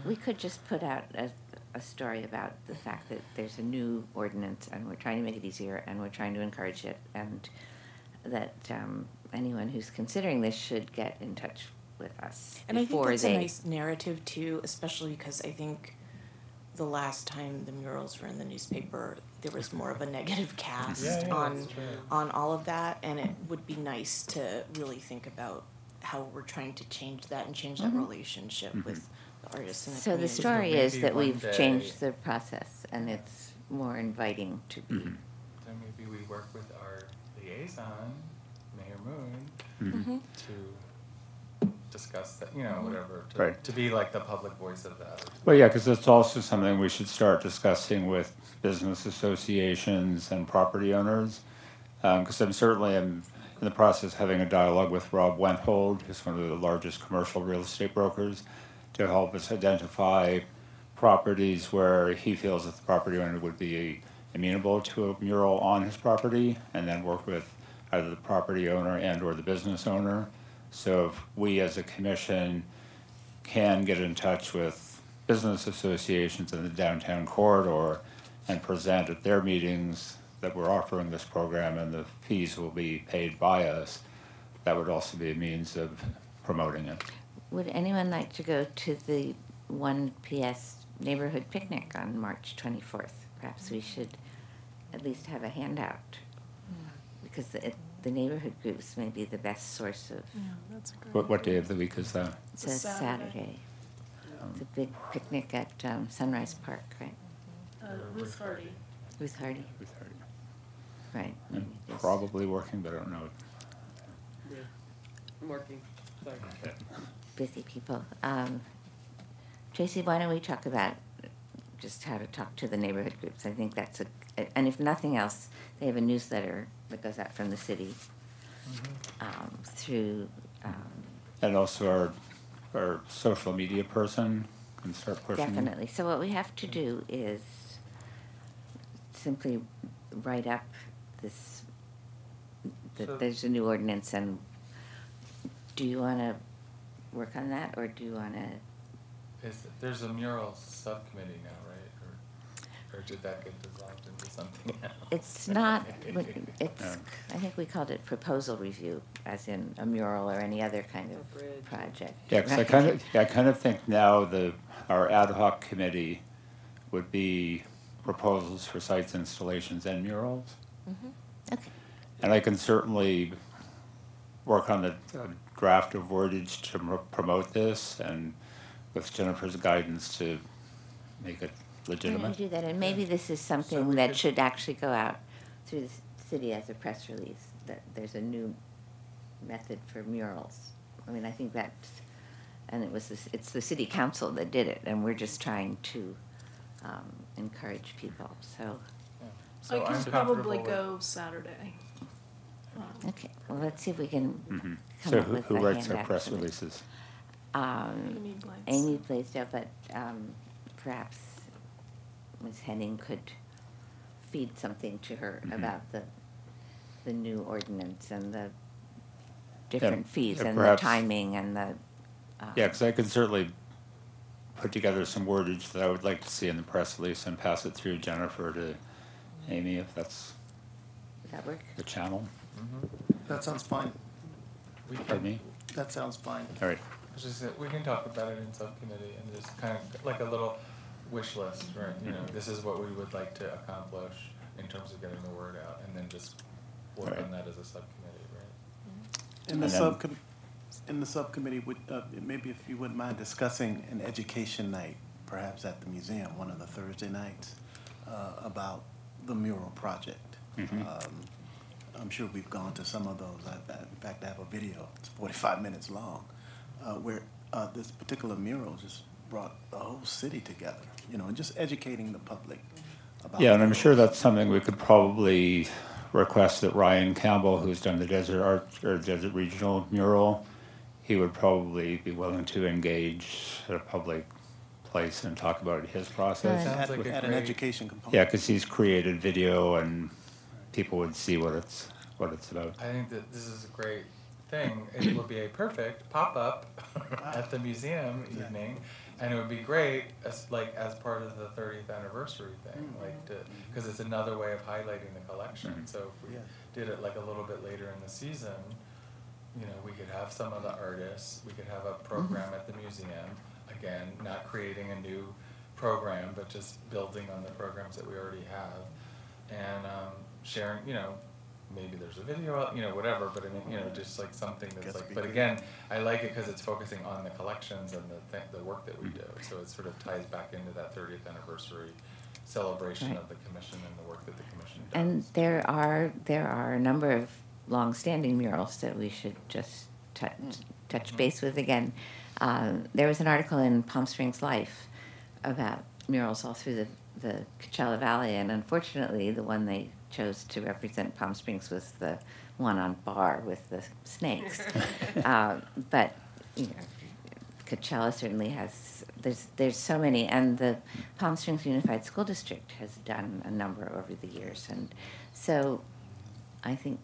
We could just put out a story about the fact that there's a new ordinance and we're trying to make it easier and we're trying to encourage it, and that anyone who's considering this should get in touch with us and I think before that's they. a nice narrative too, especially because I think the last time the murals were in the newspaper, there was more of a negative cast Yeah, on that's true. on all of that, and it would be nice to really think about how we're trying to change that and change that relationship with the artists in the So the community. story maybe is that one we've day- changed the process and it's more inviting to be. Then maybe we work with our liaison, Mayor Moon, Mm-hmm. to discuss that, you know, whatever, Right. to be like the public voice of that. Well, yeah, because it's also something we should start discussing with business associations and property owners. Because I'm certainly in the process of having a dialogue with Rob Wenthold, who's one of the largest commercial real estate brokers, to help us identify properties where he feels that the property owner would be amenable to a mural on his property, and then work with either the property owner and or the business owner. So if we as a commission can get in touch with business associations in the downtown corridor and present at their meetings that we're offering this program and the fees will be paid by us, that would also be a means of promoting it. Would anyone like to go to the 1 PS neighborhood picnic on March 24th? Perhaps we should at least have a handout, because the neighborhood groups may be the best source of. Yeah, that's a great. What day of the week is that? It's It's a a Saturday. Saturday. It's a big picnic at Sunrise Park, right? Ruth Hardy. Ruth Hardy, right. I'm Yes. probably working, but I don't know. Yeah, I'm working, sorry. Busy people. Tracy, why don't we talk about just how to talk to the neighborhood groups? I think that's and if nothing else, they have a newsletter that goes out from the city through, And also our social media person can start pushing. definitely. So what we have to do is simply write up this, that So- there's a new ordinance, and do you want to work on that, or do you want to? There's a mural subcommittee now, right? Or did that get dissolved into something else? It's not, it's, Yeah. I think we called it proposal review, as in a mural or any other kind A of bridge. project. Yeah, because I kind of think now our ad hoc committee would be proposals for sites, installations, and murals. Okay, And I can certainly work on the draft of wordage to promote this, and with Jennifer's guidance to make it why don't we legitimate. do that, and maybe this is something we that could- should actually go out through the city as a press release, that there's a new method for murals. I mean, I think that's, and it's the city council that did it, and we're just trying to encourage people, so, Yeah. I So I'm can probably comfortable with- go Saturday. okay, well, let's see if we can Mhm. come So up with a who writes our handout press for this. releases? Amy Blades. Amy Blaisdell, but perhaps Ms. Henning could feed something to her about the new ordinance and the different fees yeah, and the perhaps- timing and the. Yeah, because I could certainly put together some wordage that I would like to see in the press release and pass it through Jennifer to Amy, if that's Does that work? the channel. That sounds fine. We Pardon can, me? That sounds fine. All right. it's just that we can talk about it in subcommittee and just kind of like a little wish list, right? You know, this is what we would like to accomplish in terms of getting the word out, and then just work Right. on that as a subcommittee, right? In the And then- subcommittee, would, maybe if you wouldn't mind discussing an education night, perhaps at the museum, one of the Thursday nights, about the mural project. I'm sure we've gone to some of those. In fact, I have a video, it's 45 minutes long, where this particular mural just brought the whole city together, you know, and just educating the public about. Yeah, and I'm murals. sure that's something we could probably request that Ryan Campbell, who's done the Desert Regional mural, he would probably be willing to engage at a public place and talk about his process. Sounds like a At an great- education component. Yeah, because he's created video and people would see what it's about. I think that this is a great thing. It would be a perfect pop-up at the museum evening, and it would be great as part of the 30th anniversary thing, because it's another way of highlighting the collection. So if we did it like a little bit later in the season, you know, we could have some of the artists, we could have a program at the museum. Again, not creating a new program, but just building on the programs that we already have, and sharing, you know, maybe there's a video out, you know, whatever, but I mean, you know, just like something that's like, but again, I like it because it's focusing on the collections and the work that we do, so it sort of ties back into that 30th anniversary celebration Right. of the commission and the work that the commission does. And there are a number of long-standing murals that we should just touch base with again. There was an article in Palm Springs Life about murals all through the Coachella Valley, and unfortunately, the one they chose to represent Palm Springs was the one on Bar with the snakes. But you know, Coachella certainly has. There's so many, and the Palm Springs Unified School District has done a number over the years, and so I think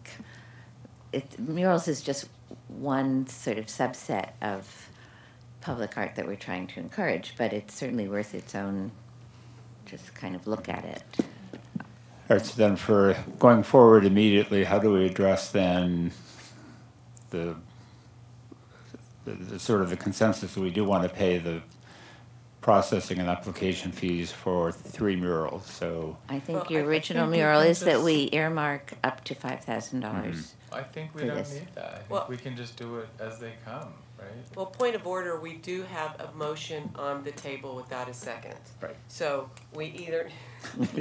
murals is just one sort of subset of public art that we're trying to encourage, but it's certainly worth its own just kind of look at it. All right, so then for going forward immediately, how do we address then the sort of the consensus that we do want to pay the processing and application fees for 3 murals? So I think Well, your I original think mural we is can that just- we earmark up to $5,000. I think we for don't this. need that. I think Well- we can just do it as they come, right? Well, point of order, we do have a motion on the table without a second. Right. So we either,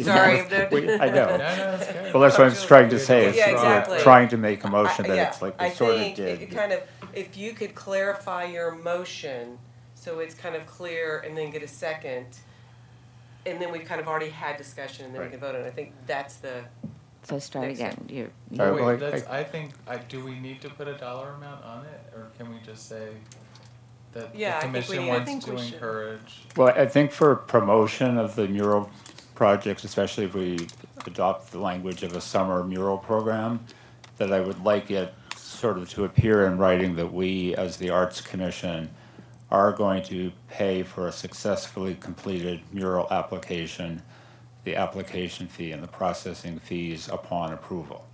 sorry. I know. No, that's good. Well, that's what I was trying to say. It's Yeah, we're exactly. trying to make a motion that Yeah, it's like we sort of did. I think it kind of, if you could clarify your motion, so it's kind of clear, and then get a second, and then we've kind of already had discussion, and then we Right. can vote on it. I think that's the, So start Next again. You're, All right, Wait, well, that's, I think, do we need to put a dollar amount on it, or can we just say that the Yeah, I think we commission need- I wants think to we should. encourage? Well, I think for promotion of the mural projects, especially if we adopt the language of a summer mural program, that I would like it sort of to appear in writing that we, as the Arts Commission, are going to pay for a successfully completed mural application, the application fee and the processing fees upon approval.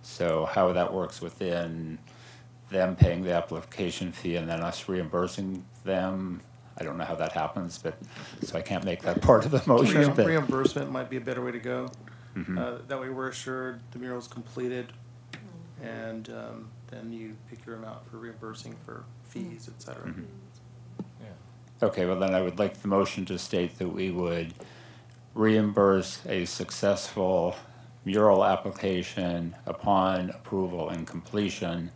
So how that works within them paying the application fee and then us reimbursing them, I don't know how that happens, but, so I can't make that part of the motion. but- Reimbursement might be a better way to go. Mhm. That way we're assured the mural's completed, and then you pick your amount for reimbursing for fees, et cetera. Mhm. Yeah. Okay, well then I would like the motion to state that we would reimburse a successful mural application upon approval and completion,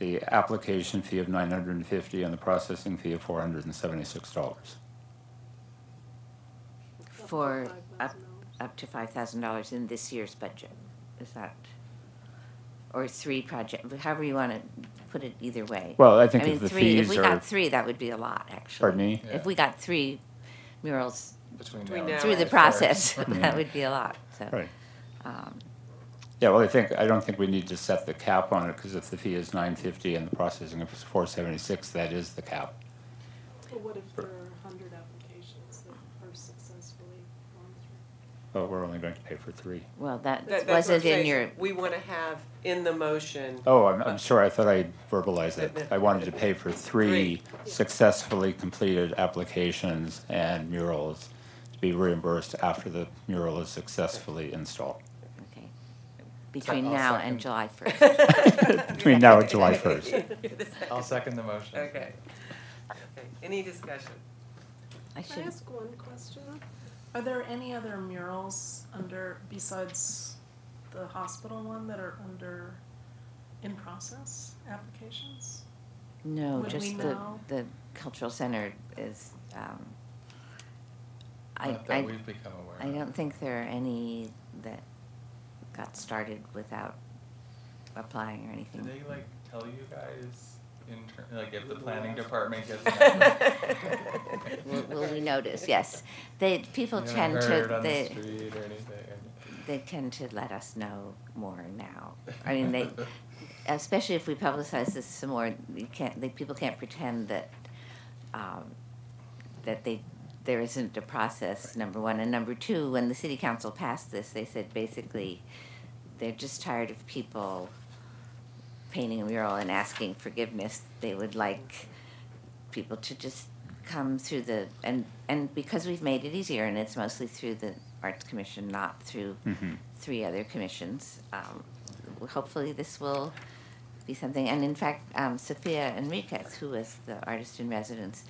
the application fee of $950 and the processing fee of $476. for up to $5,000 in this year's budget. Is that, or 3 project, however you want to put it, either way. Well, I think mean, if the 3, if fees we are, got 3, that would be a lot, actually. pardon me? Yeah. If we got 3 murals Between Between now and now through the and process, first. that would be a lot, so. Right. um, Yeah, well, I don't think we need to set the cap on it, because if the fee is $950 and the processing is $476, that is the cap. But what if there are 100 applications that are successfully gone through? But we're only going to pay for 3. Well, that that's what I'm wasn't in saying. your, We want to have in the motion. Oh, I'm sorry, I thought I verbalized that. I wanted to pay for 3 successfully completed applications and murals to be reimbursed after the mural is successfully installed. okay, between I'll now second. and July 1st. Between now and July 1st. I'll second the motion. Okay. Okay. Any discussion? I Can I should, ask one question? Are there any other murals besides the hospital one that are in process applications? no, Would we just know? the cultural center is, I Not that we've become aware I of. don't think there are any that got started without applying or Did anything. they like tell you guys like if the planning department gets an Will we notice? Yes. People tend heard to, on the street or anything. they tend to let us know more now. I mean, especially if we publicize this some more, people can't pretend that, there isn't a process, number one. And number two, when the city council passed this, they said basically they're just tired of people painting a mural and asking forgiveness. They would like people to just come through and because we've made it easier, and it's mostly through the Arts Commission, not through 3 other commissions, hopefully this will be something. And in fact, Sophia Enriquez, who was the artist in residence,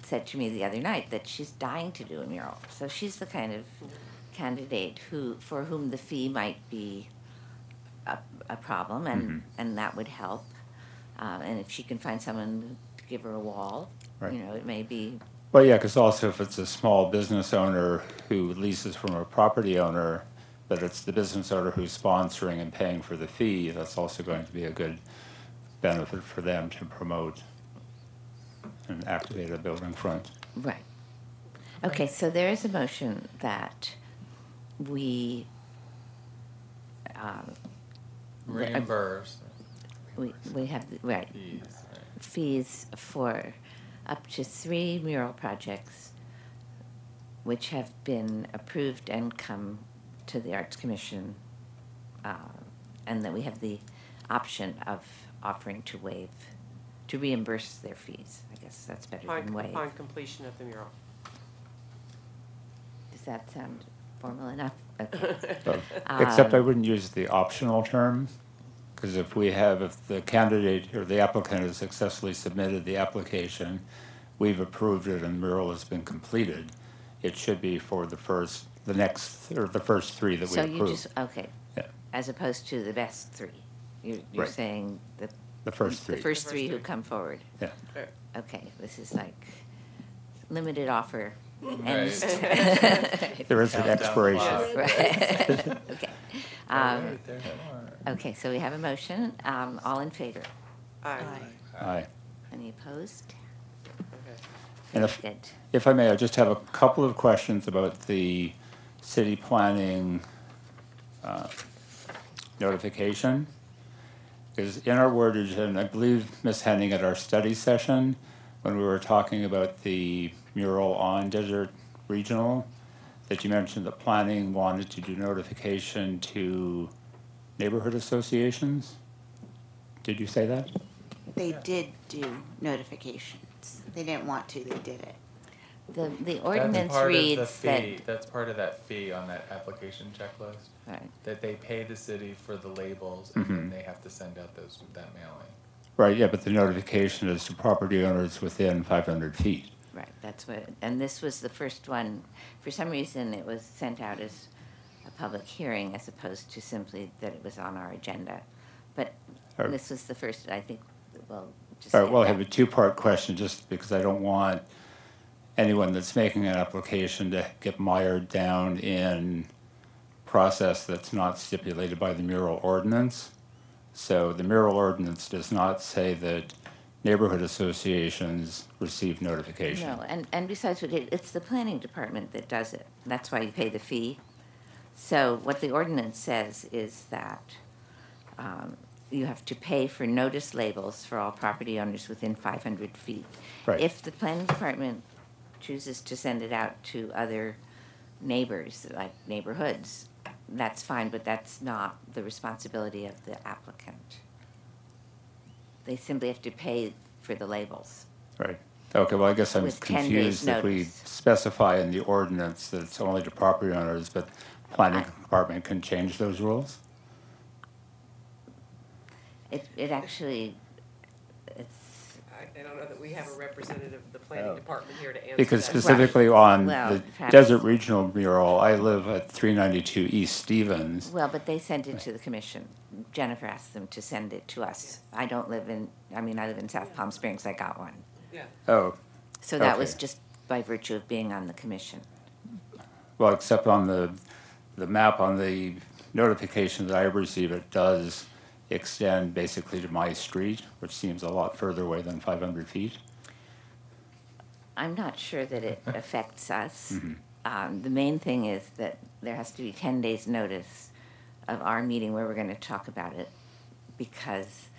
said to me the other night that she's dying to do a mural. So she's the kind of candidate for whom the fee might be a problem, and that would help. And if she can find someone to give her a wall, Right. it may be. Well, yeah, because also if it's a small business owner who leases from a property owner, but it's the business owner who's sponsoring and paying for the fee, that's also going to be a good benefit for them to promote and activate a building front. Right. Okay, so there is a motion that we Reimburse we have fees, fees for up to 3 mural projects which have been approved and come to the Arts Commission, and that we have the option of offering to reimburse their fees. I guess that's better than waive. Upon completion of the mural. Does that sound formal enough? Okay. Except I wouldn't use the optional term, because if the candidate or the applicant has successfully submitted the application, we've approved it and the mural has been completed, it should be for the first 3 that we So you approved. just, okay, Yeah, as opposed to the best 3. You're Right. saying the first 3. the first 3 who come forward. Yeah. Okay, this is like limited offer. Right. There is an Countdown expiration. clock. Right. Okay. Right, there's more. Okay, so we have a motion. All in favor? Aye. Aye. Any opposed? Okay. And Good. if I may, I just have a couple of questions about the city planning notification. Because in our wordage, and I believe Ms. Henning at our study session, when we were talking about the mural on Desert Regional, that you mentioned that planning wanted to do notification to neighborhood associations. Did you say that? They did do notifications. They didn't want to, they did it. The ordinance reads that. That's part of that fee on that application checklist, Right. that they pay the city for the labels and then they have to send out that mailing. Right, yeah, but the notification is to property owners within 500 feet. Right, that's what, and this was the first one. For some reason, it was sent out as a public hearing as opposed to simply that it was on our agenda. But All right. this was the first, I think, just. All right, well, I get have a that. 2-part question, just because I don't want anyone that's making an application to get mired down in process that's not stipulated by the mural ordinance. So the mural ordinance does not say that neighborhood associations receive notification. No, and besides, it's the planning department that does it. That's why you pay the fee. So what the ordinance says is that you have to pay for notice labels for all property owners within 500 feet. Right. If the planning department chooses to send it out to other neighbors, like neighborhoods, that's fine, but that's not the responsibility of the applicant. They simply have to pay for the labels. Right. Okay, well, I guess I'm With 10 days confused if we notice. specify in the ordinance that it's only to property owners, but planning department can change those rules? It actually, it's, I don't know that we have a representative of the planning department here to answer that. Because specifically on Well, the perhaps- Desert Regional mural, I live at 392 East Stevens. well, but they sent it to the commission. Jennifer asked them to send it to us. I live in South Palm Springs, I got one. Yeah. Oh, So that was Okay. just by virtue of being on the commission. well, except on the map on the notification that I received, it does extend basically to my street, which seems a lot further away than 500 feet. I'm not sure that it affects us. Mm-hmm. The main thing is that there has to be 10 days' notice of our meeting where we're going to talk about it, because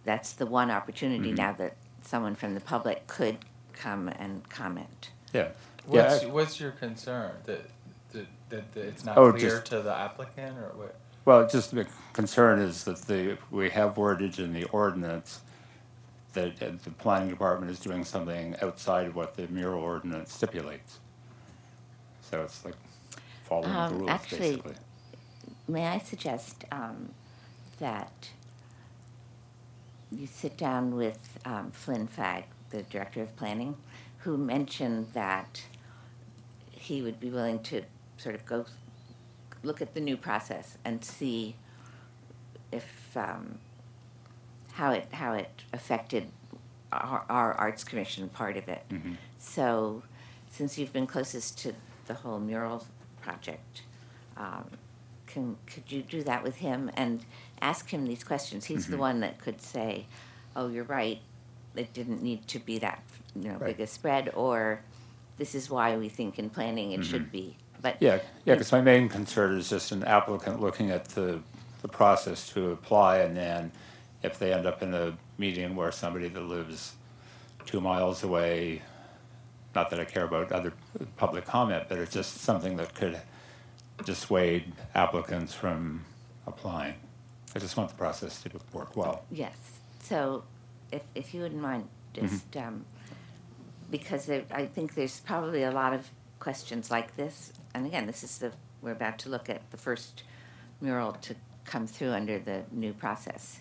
that's the one opportunity Mm-hmm. now that someone from the public could come and comment. Yeah. What's your concern? That it's not Oh, clear just- to the applicant, or what? Well, just the concern is that we have wordage in the ordinance that the planning department is doing something outside of what the mural ordinance stipulates. So it's like following the rules, Actually, basically. May I suggest that you sit down with Flynn Fagg, the Director of Planning, who mentioned that he would be willing to sort of go look at the new process and see if how it affected our Arts Commission part of it. Mhm. So, since you've been closest to the whole mural project, could you do that with him and ask him these questions? He's the Mhm. one that could say, "Oh, you're right. It didn't need to be that Right. big a spread," or "This is why we think in planning it should Mhm. be." But Yeah, because my main concern is just an applicant looking at the process to apply, and then if they end up in a meeting where somebody that lives 2 miles away, not that I care about other public comment, but it's just something that could dissuade applicants from applying. I just want the process to work well. Yes, so if you wouldn't mind, just, because I think there's probably a lot of questions like this, and again, we're about to look at the first mural to come through under the new process.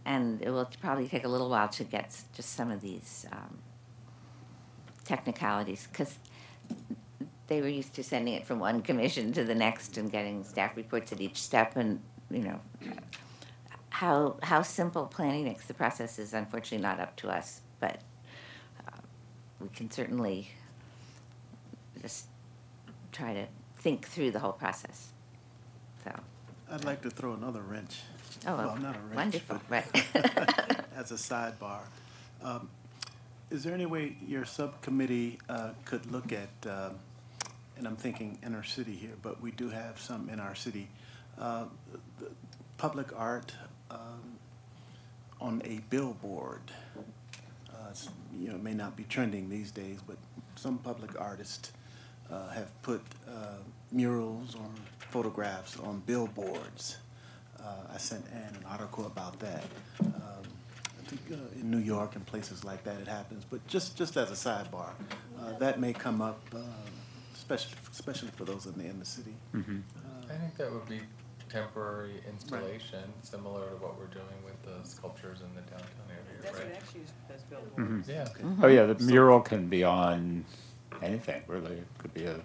And it will probably take a little while to get just some of these technicalities, because they were used to sending it from one commission to the next and getting staff reports at each step, and, how simple planning makes the process is unfortunately not up to us, but we can certainly just try to think through the whole process. So, I'd like to throw another wrench. oh, Well, not a wrench, wonderful, but right. as a sidebar. Is there any way your subcommittee could look at, and I'm thinking inner city here, but we do have some in our city, the public art on a billboard. It may not be trending these days, but some public artists have put murals or photographs on billboards. I sent Ann an article about that. I think in New York and places like that it happens, but just as a sidebar, that may come up, especially for those in the city. Mm-hmm. I think that would be temporary installation, similar to what we're doing with the sculptures in the downtown area, That's what right? actually has built. Mhm. Yeah. Oh, yeah, the mural can be on anything, really. It could be a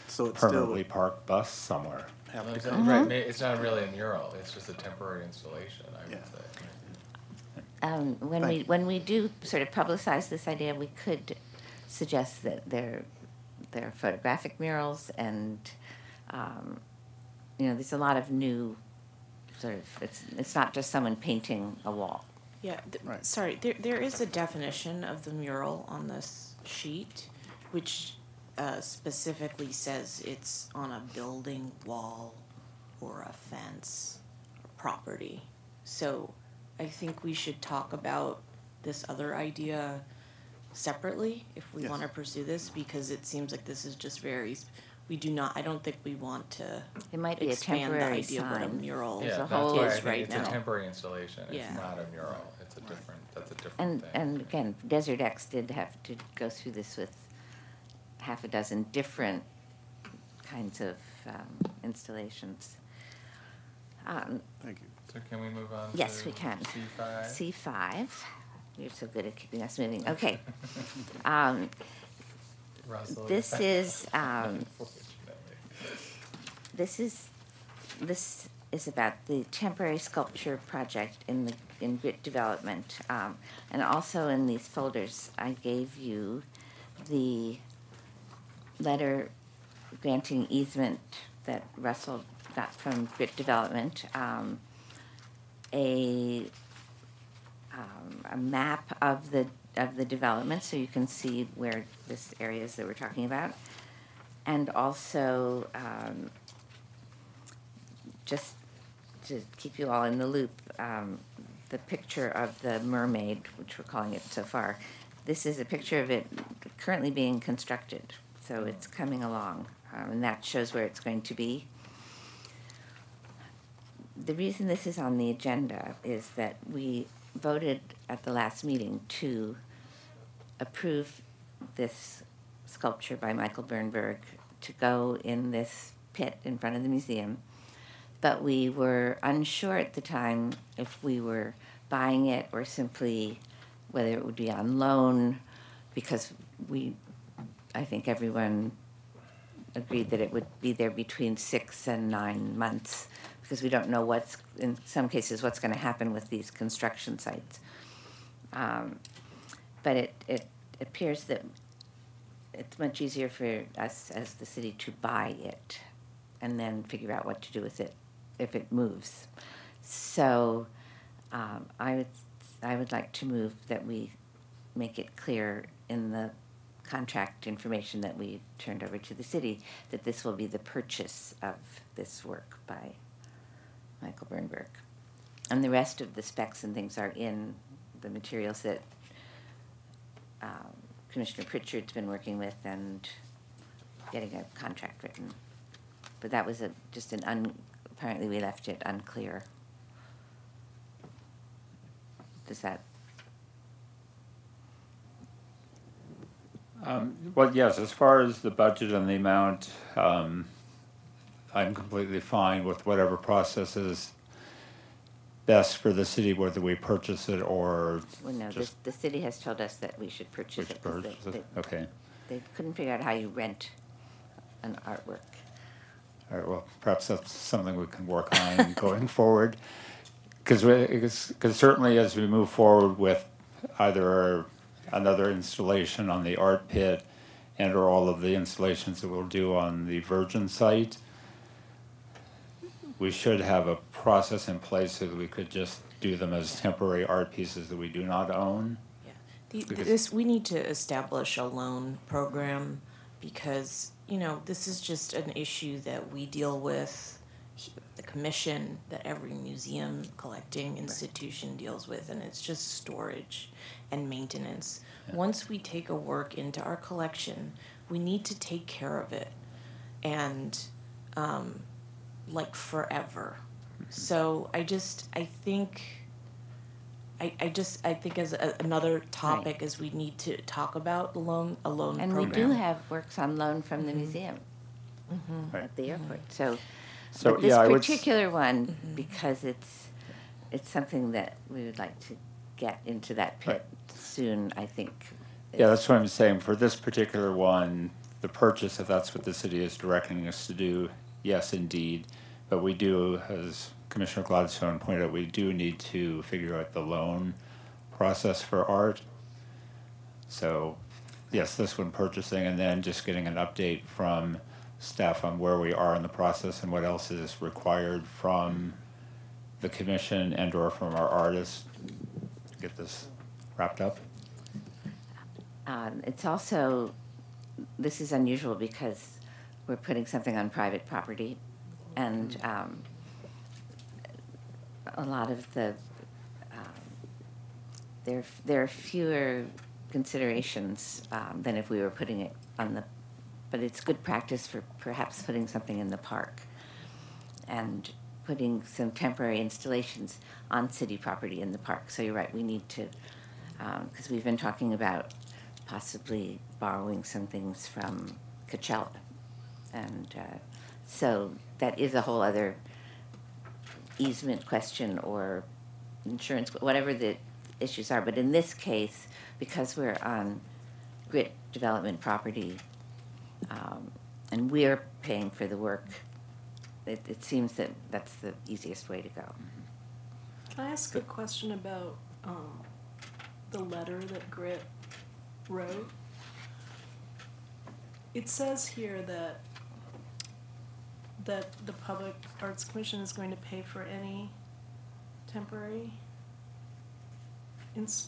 So it's permanently parked bus somewhere. Have Well, to it's come. not- Right, it's not really a mural, it's just a temporary installation, I would Yeah. say. When we do sort of publicize this idea, we could suggest that they're photographic murals, and there's a lot of new sort of, it's not just someone painting a wall. Yeah, Right. sorry, there is a definition of the mural on this sheet, which specifically says it's on a building, wall, or a fence, or property. So I think we should talk about this other idea separately if we Yes. want to pursue this, because it seems like this is just I don't think we want to It might be a expand the temporary idea of what a sign. mural Yeah, a that's whole why I is think right it's now. a temporary installation, it's Yeah. not a mural, that's a different And thing. again, Desert X did have to go through this with half a dozen different kinds of installations. Thank you. So can we move on to Yes, we can. C5? C5. You're so good at keeping us moving. Okay. Russell? This is Unfortunately. this is about the temporary sculpture project in Grit Development, and also in these folders I gave you the letter granting easement that Russell got from Grit Development a map of the development, so you can see where this area is that we're talking about, and also just to keep you all in the loop, the picture of the mermaid, which we're calling it so far. This is a picture of it currently being constructed, so it's coming along, and that shows where it's going to be. The reason this is on the agenda is that we voted at the last meeting to approve this sculpture by Michael Bernberg to go in this pit in front of the museum, but we were unsure at the time if we were buying it or simply whether it would be on loan, because I think everyone agreed that it would be there between 6 and 9 months, because we don't know in some cases, what's going to happen with these construction sites. But it appears that it's much easier for us as the city to buy it and then figure out what to do with it if it moves. So I would like to move that we make it clear in the contract information that we turned over to the city that this will be the purchase of this work by Michael Bernberg. And the rest of the specs and things are in the materials that Commissioner Pritchard's been working with and getting a contract written. But that was apparently we left it unclear. Does that? Well, yes, as far as the budget and the amount, I'm completely fine with whatever process is best for the city, whether we purchase it or Well, no, just the city has told us that we should purchase it. 'Cause purchase it. Okay. They couldn't figure out how you rent an artwork. All right, well, perhaps that's something we can work on going forward. Because certainly as we move forward with either another installation on the art pit and or all of the installations that we'll do on the Virgin site, we should have a process in place so that we could just do them as temporary art pieces that we do not own. We need to establish a loan program because, this is just an issue that we deal with, the commission, that every museum collecting institution deals with, and it's just storage and maintenance. Yeah. Once we take a work into our collection, we need to take care of it and forever. So I think as another topic is we need to talk about a loan And program. we do have works on loan from the museum Right. at the airport. So So, but this yeah, I would particular one, because it's something that we would like to get into that pit soon, I think. Yeah, that's what I'm saying. For this particular one, the purchase, if that's what the city is directing us to do, yes, indeed. But we do, as Commissioner Gladstone pointed out, we do need to figure out the loan process for art. So, yes, this one purchasing, and then just getting an update from staff on where we are in the process and what else is required from the commission and or from our artists to get this wrapped up. It's also, this is unusual because we're putting something on private property, and a lot of there are fewer considerations than if we were putting it on but it's good practice for perhaps putting something in the park and putting some temporary installations on city property in the park. So you're right, we need to, because we've been talking about possibly borrowing some things from Coachella. And so that is a whole other easement question or insurance, whatever the issues are. But in this case, because we're on grit development property, and we're paying for the work, it seems that that's the easiest way to go. Can I ask a question about the letter that Grit wrote? It says here that the Public Arts Commission is going to pay for any temporary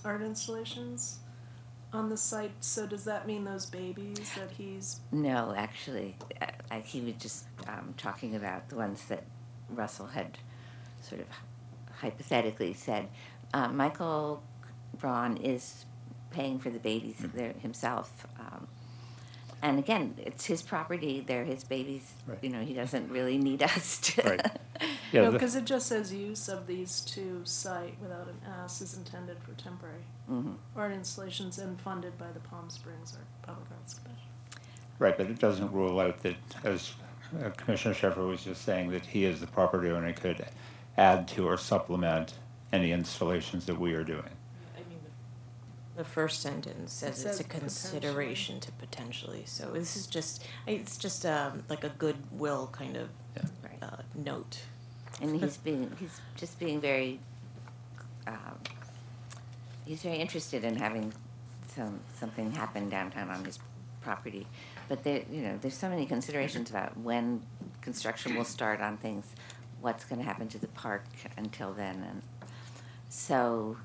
art installations on the site. So does that mean those babies that he's? No, actually, he was just talking about the ones that Russell had sort of hypothetically said. Michael Braun is paying for the babies there himself. And again, it's his property, they're his babies, Right. you know, he doesn't really need us to. Right. Yeah, No, the- because it just says use of these two site without an S is intended for temporary art installations and funded by the Palm Springs Public Arts Commission. Right, but it doesn't rule out that, as Commissioner Sheffer was just saying, that he as the property owner could add to or supplement any installations that we are doing. The first sentence says It it's says a consideration to potentially, so this is just, it's just like a goodwill kind of Right. note. And he's just being very, he's very interested in having something happen downtown on his property. But there's so many considerations about when construction will start on things, what's gonna happen to the park until then, and so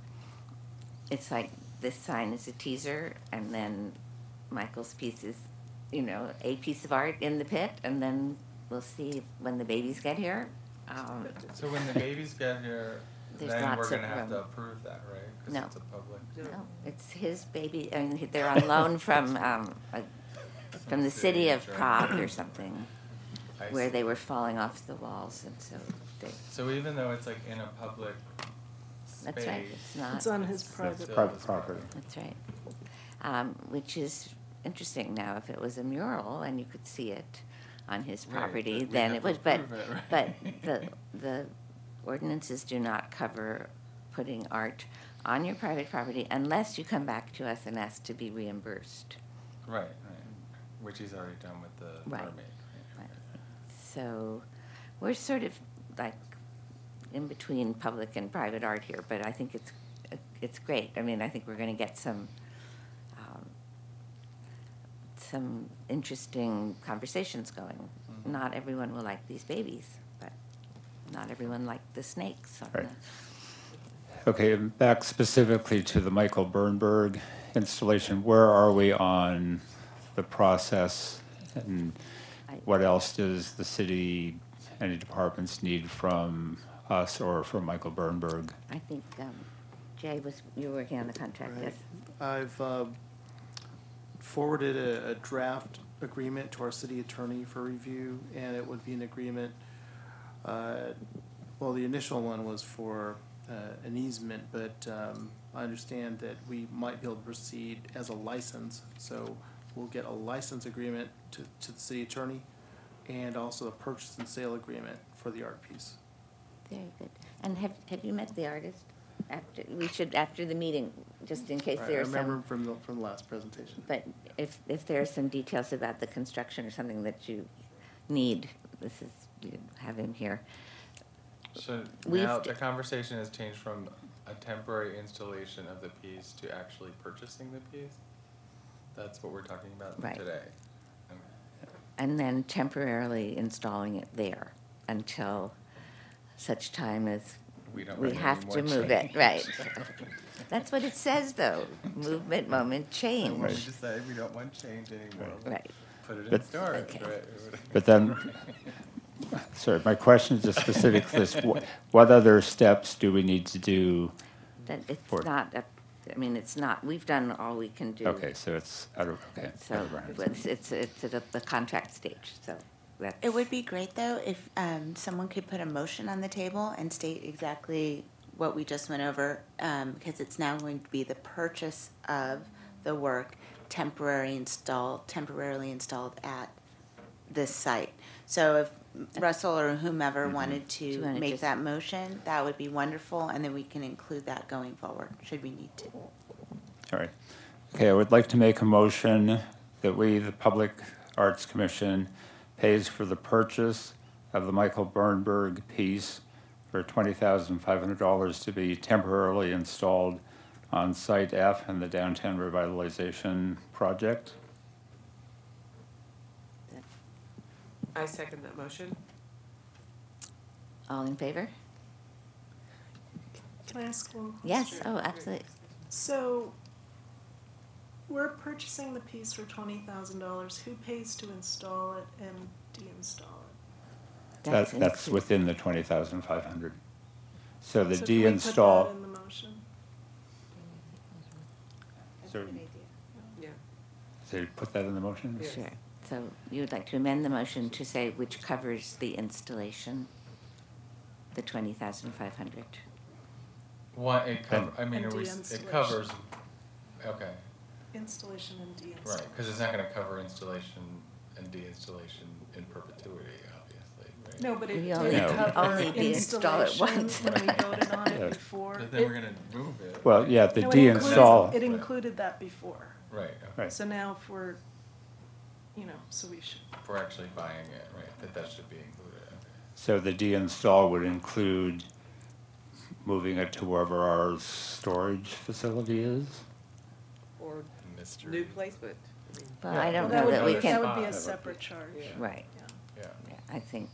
it's like this sign is a teaser, and then Michael's piece is, a piece of art in the pit, and then we'll see when the babies get here. So when the babies get here, There's then we're lots gonna of have to room. approve that, right? No. Because it's a public. No, it's his baby. I mean, they're on loan from the city of Prague or something, I where see. they were falling off the walls, and so they. So even though it's like in a public space. That's right. It's not. It's on his it's private. still Private his property. That's right. Which is interesting. Now, if it was a mural and you could see it on his Right, property, but we then have it to would. But approve it, but right? the ordinances do not cover putting art on your private property unless you come back to us and ask to be reimbursed. Right, which he's already done with the Right. mermaid. Right. So we're sort of like in between public and private art here, but I think it's great. I mean, I think we're going to get some interesting conversations going. Not everyone will like these babies, but not everyone liked the snakes. On Right. Okay, and back specifically to the Michael Bernberg installation, where are we on the process? And what else does the city, any departments need from us or from Michael Bernberg? I think Jay you were working on the contract, Right. yes? I've forwarded a draft agreement to our city attorney for review, and it would be an agreement, well, the initial one was for an easement, but I understand that we might be able to proceed as a license, so we'll get a license agreement to the city attorney, and also a purchase and sale agreement for the art piece. Very good. And have you met the artist? After the meeting, just in case Right, there I are some. remember from the last presentation. But if there are some details about the construction or something that you need, you have him here. So We've now d- the conversation has changed from a temporary installation of the piece to actually purchasing the piece? That's what we're talking about Right. today? And then temporarily installing it there until such time as We don't we want any have more to move it, change. right. That's what it says, though. Movement, moment, And change. when we decide we don't want change anymore, we'll Right. put it in But- storage, Okay. right? But then, sorry, my question is just specific to this. What other steps do we need to do? That it's For- not, it's not, we've done all we can do. Okay, so it's, okay. So never mind. it's at the contract stage, so that's. It would be great, though, if someone could put a motion on the table and state exactly what we just went over, because it's now going to be the purchase of the work temporarily installed at this site. So if Russell or whomever wanted Do you to wanna make just- that motion, that would be wonderful, and then we can include that going forward, should we need to. All right. Okay, I would like to make a motion that we, the Public Arts Commission, pays for the purchase of the Michael Bernberg piece for $20,500 to be temporarily installed on Site F in the Downtown Revitalization Project. I second that motion. All in favor? Can I ask one question? Yes, oh, absolutely. So, we're purchasing the piece for $20,000. Who pays to install it and deinstall it? That's included. within the 20,500. So the So can we put deinstall. that in the motion? So, Yeah. so you put that in the motion? Sure. So you would like to amend the motion to say which covers the installation, the 20,500. One, it cover, I mean, And it de-installation. covers, okay, Installation and deinstallation. right, because it's not gonna cover installation and de-installation in perpetuity, obviously, right? No, but it We did only- cover only deinstall it installation once. when we voted on Yeah. it before. But then we're gonna move it. Well, yeah, the No, it included- deinstall. It included that before. Right, okay. Right. So now if we're, so we should, If we're actually buying it, right, that should be included, okay. So the deinstall would include moving it to wherever our storage facility is? Or Mystery. new placement. Well, Yeah. I don't that know would that be, we that can, would be That a would separate charge. Yeah. right. Yeah. Yeah, I think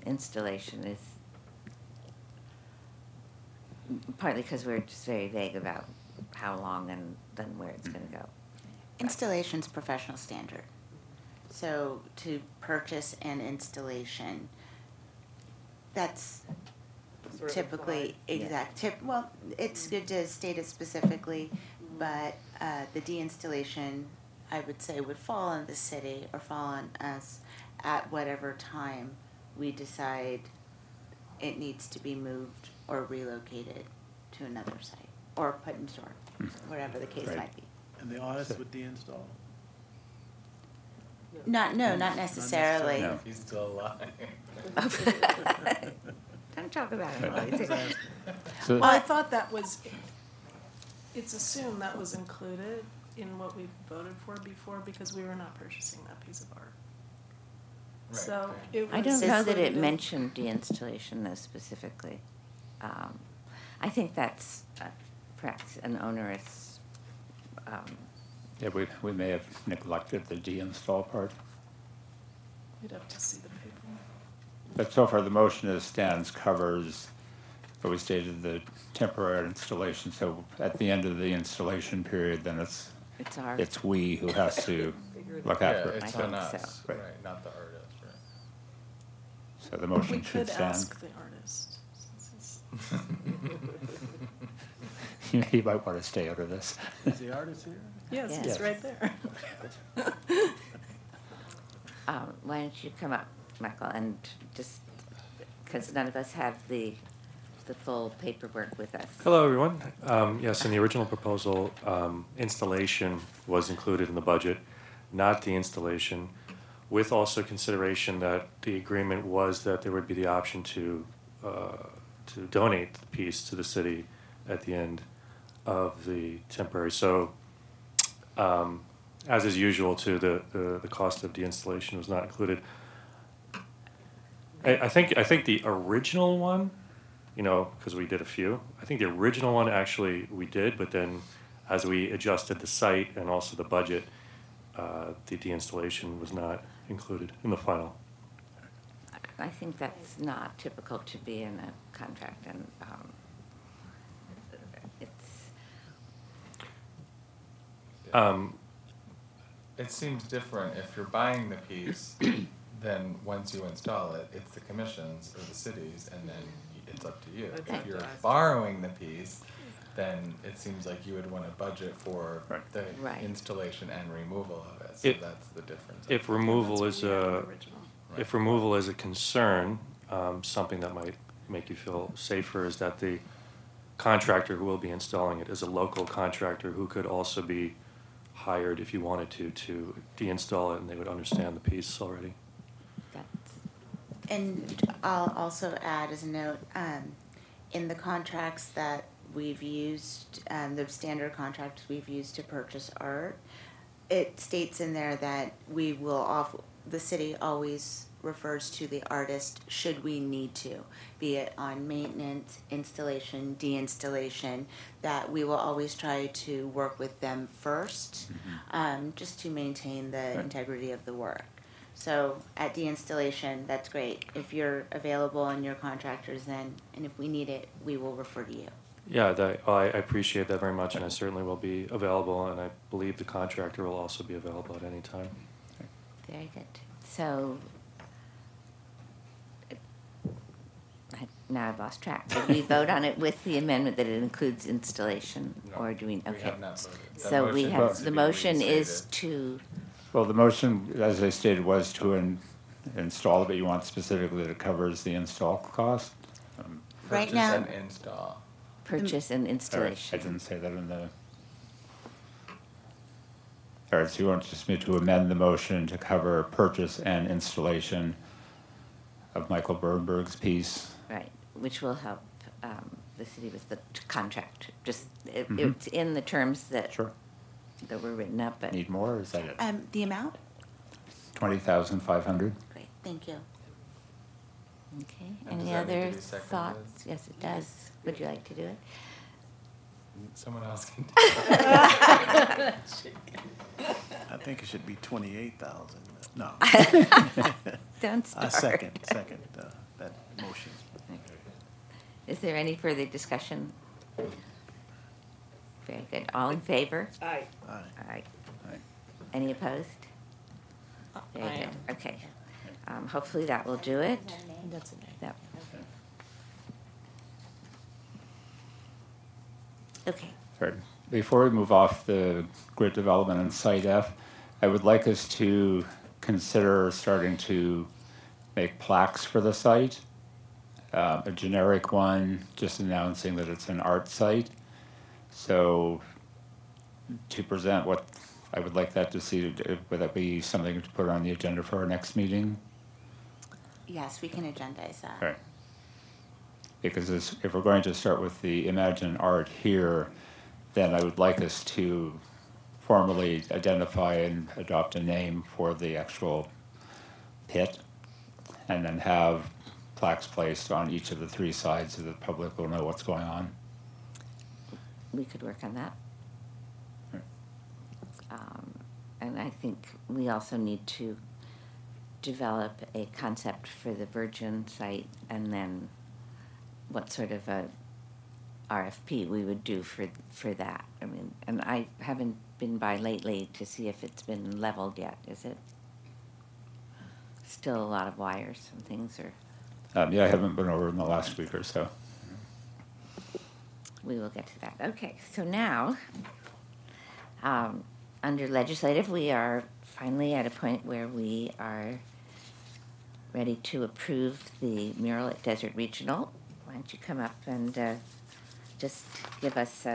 installation is partly because we're just very vague about how long and then where it's going to go. Installation's professional standard. So to purchase an installation, that's Sort of typically implied. well, it's good to state it specifically, but the deinstallation, I would say, would fall on the city or fall on us at whatever time we decide it needs to be moved or relocated to another site or put in store, whatever the case Right. might be. And the artist would deinstall? Not necessarily. No. He's still alive. Don't talk about it. while he's here. So, Well, I thought that was, it's assumed that was included in what we voted for before because we were not purchasing that piece of art. Right, So okay. it was. I don't know that it included in- mentioned deinstallation though specifically. I think that's perhaps an onerous, yeah, we may have neglected the deinstall part. We'd have to see the paper. But so far, the motion as stands covers, but we stated the temporary installation, so at the end of the installation period, then it's we who has to look Yeah, after it. it's I on think us, so. right, not the artist, right. So the We motion should could stand. ask the artist. since You might want to stay out of this. Is the artist here? Yes, Yes. it's right there. why don't you come up, Michael, and just, because none of us have the full paperwork with us. Hello, everyone. Yes, in the original proposal, installation was included in the budget, not the installation, with also consideration that the agreement was that there would be the option to donate the piece to the city at the end of the temporary. So, as is usual, too, the cost of the installation was not included. I think the original one, because we did a few. I think the original one actually we did, but then as we adjusted the site and also the budget, the deinstallation was not included in the final. I think that's not typical to be in a contract, and it's, It seems different if you're buying the piece, then once you install it, it's the commissions or the cities, and then it's up to you. That's If up to you're us. borrowing the piece, then it seems like you would want to budget for Right. the Right. installation and removal of it, so If- that's the difference. If removal That's is what we had in a, the original. if removal is a concern, something that might make you feel safer is that the contractor who will be installing it is a local contractor who could also be hired if you wanted to deinstall it, and they would understand the piece already. that's, And I'll also add as a note, in the contracts that we've used, the standard contracts we've used to purchase art, it states in there that we will the city always refers to the artist should we need to, be it on maintenance, installation, deinstallation, that we will always try to work with them first, just to maintain the integrity of the work. So at the installation, that's great. If you're available and your contractors, then, and if we need it, we will refer to you. Yeah, I appreciate that very much, and I certainly will be available, and I believe the contractor will also be available at any time. Very good. So, now I've lost track. Did we vote on it with the amendment that it includes installation, No, or do we? we Okay. have not voted. That So we motion have, needs to the be motion is restated. to, Well, the motion, as I stated, was to install it, but you want specifically that it covers the install cost? Right Purchase now- and install. purchase and All right, I installation. didn't say that in the. All right, so you want just me to amend the motion to cover purchase and installation of Michael Bernberg's piece? Right, which will help the city with the contract. Just, Mhm. it's in the terms that, Sure. that were written up, but, Need more, or is that it? The amount? 20,500? Great, thank you. okay. And does Any that need to other be seconded? thoughts? Yes, it does. Would you like to do it? Someone else can do I think it should be 28,000. No. Don't I start. second that motion. Is there any further discussion? Very good. All in favor? Aye. Aye. Any opposed? Very I good. am. Okay. Hopefully that will do it. That's a no. Yep. Okay. Right. Before we move off the grid development and Site F, I would like us to consider starting to make plaques for the site. A generic one, just announcing that it's an art site. So to present what I would like that to see, would that be something to put on the agenda for our next meeting? Yes, we can agendize that. Right. Because if we're going to start with the Imagine Art here, then I would like us to formally identify and adopt a name for the actual pit, and then have plaques placed on each of the three sides so the public will know what's going on. We could work on that. Right. And I think we also need to develop a concept for the Virgin site, and then what sort of a RFP we would do for that. I mean, and I haven't been by lately to see if it's been leveled yet, is it? Still a lot of wires and things, or Yeah, I haven't been over in the last week or so. we will get to that. Okay, so now, under legislative, we are finally at a point where we are ready to approve the mural at Desert Regional. Why don't you come up and just give us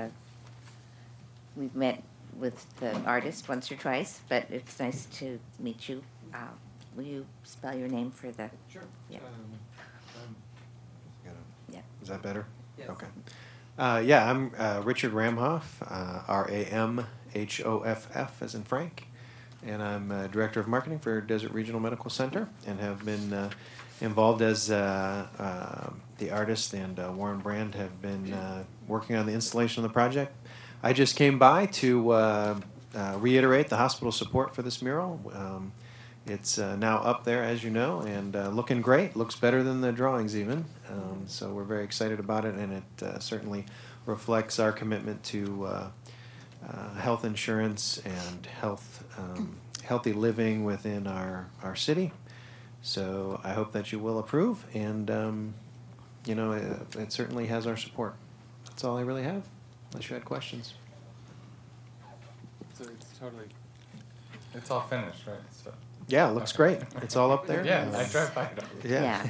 we've met with the artist once or twice, but it's nice to meet you. Will you spell your name for the? Sure. Yeah. Yeah. Is that better? Yes. Okay. Yeah, I'm Richard Ramhoff, Ramhoff as in Frank, and I'm Director of Marketing for Desert Regional Medical Center, and have been involved as the artist and Warren Brand have been working on the installation of the project. I just came by to reiterate the hospital support for this mural. It's now up there, as you know, and looking great. Looks better than the drawings even. So we're very excited about it, and it certainly reflects our commitment to health insurance and healthy living within our city. So I hope that you will approve, and it certainly has our support. That's all I really have, unless you had questions. So it's all finished, right? So. Yeah, it looks great. It's all up there. Yeah, I drive by it. Yeah.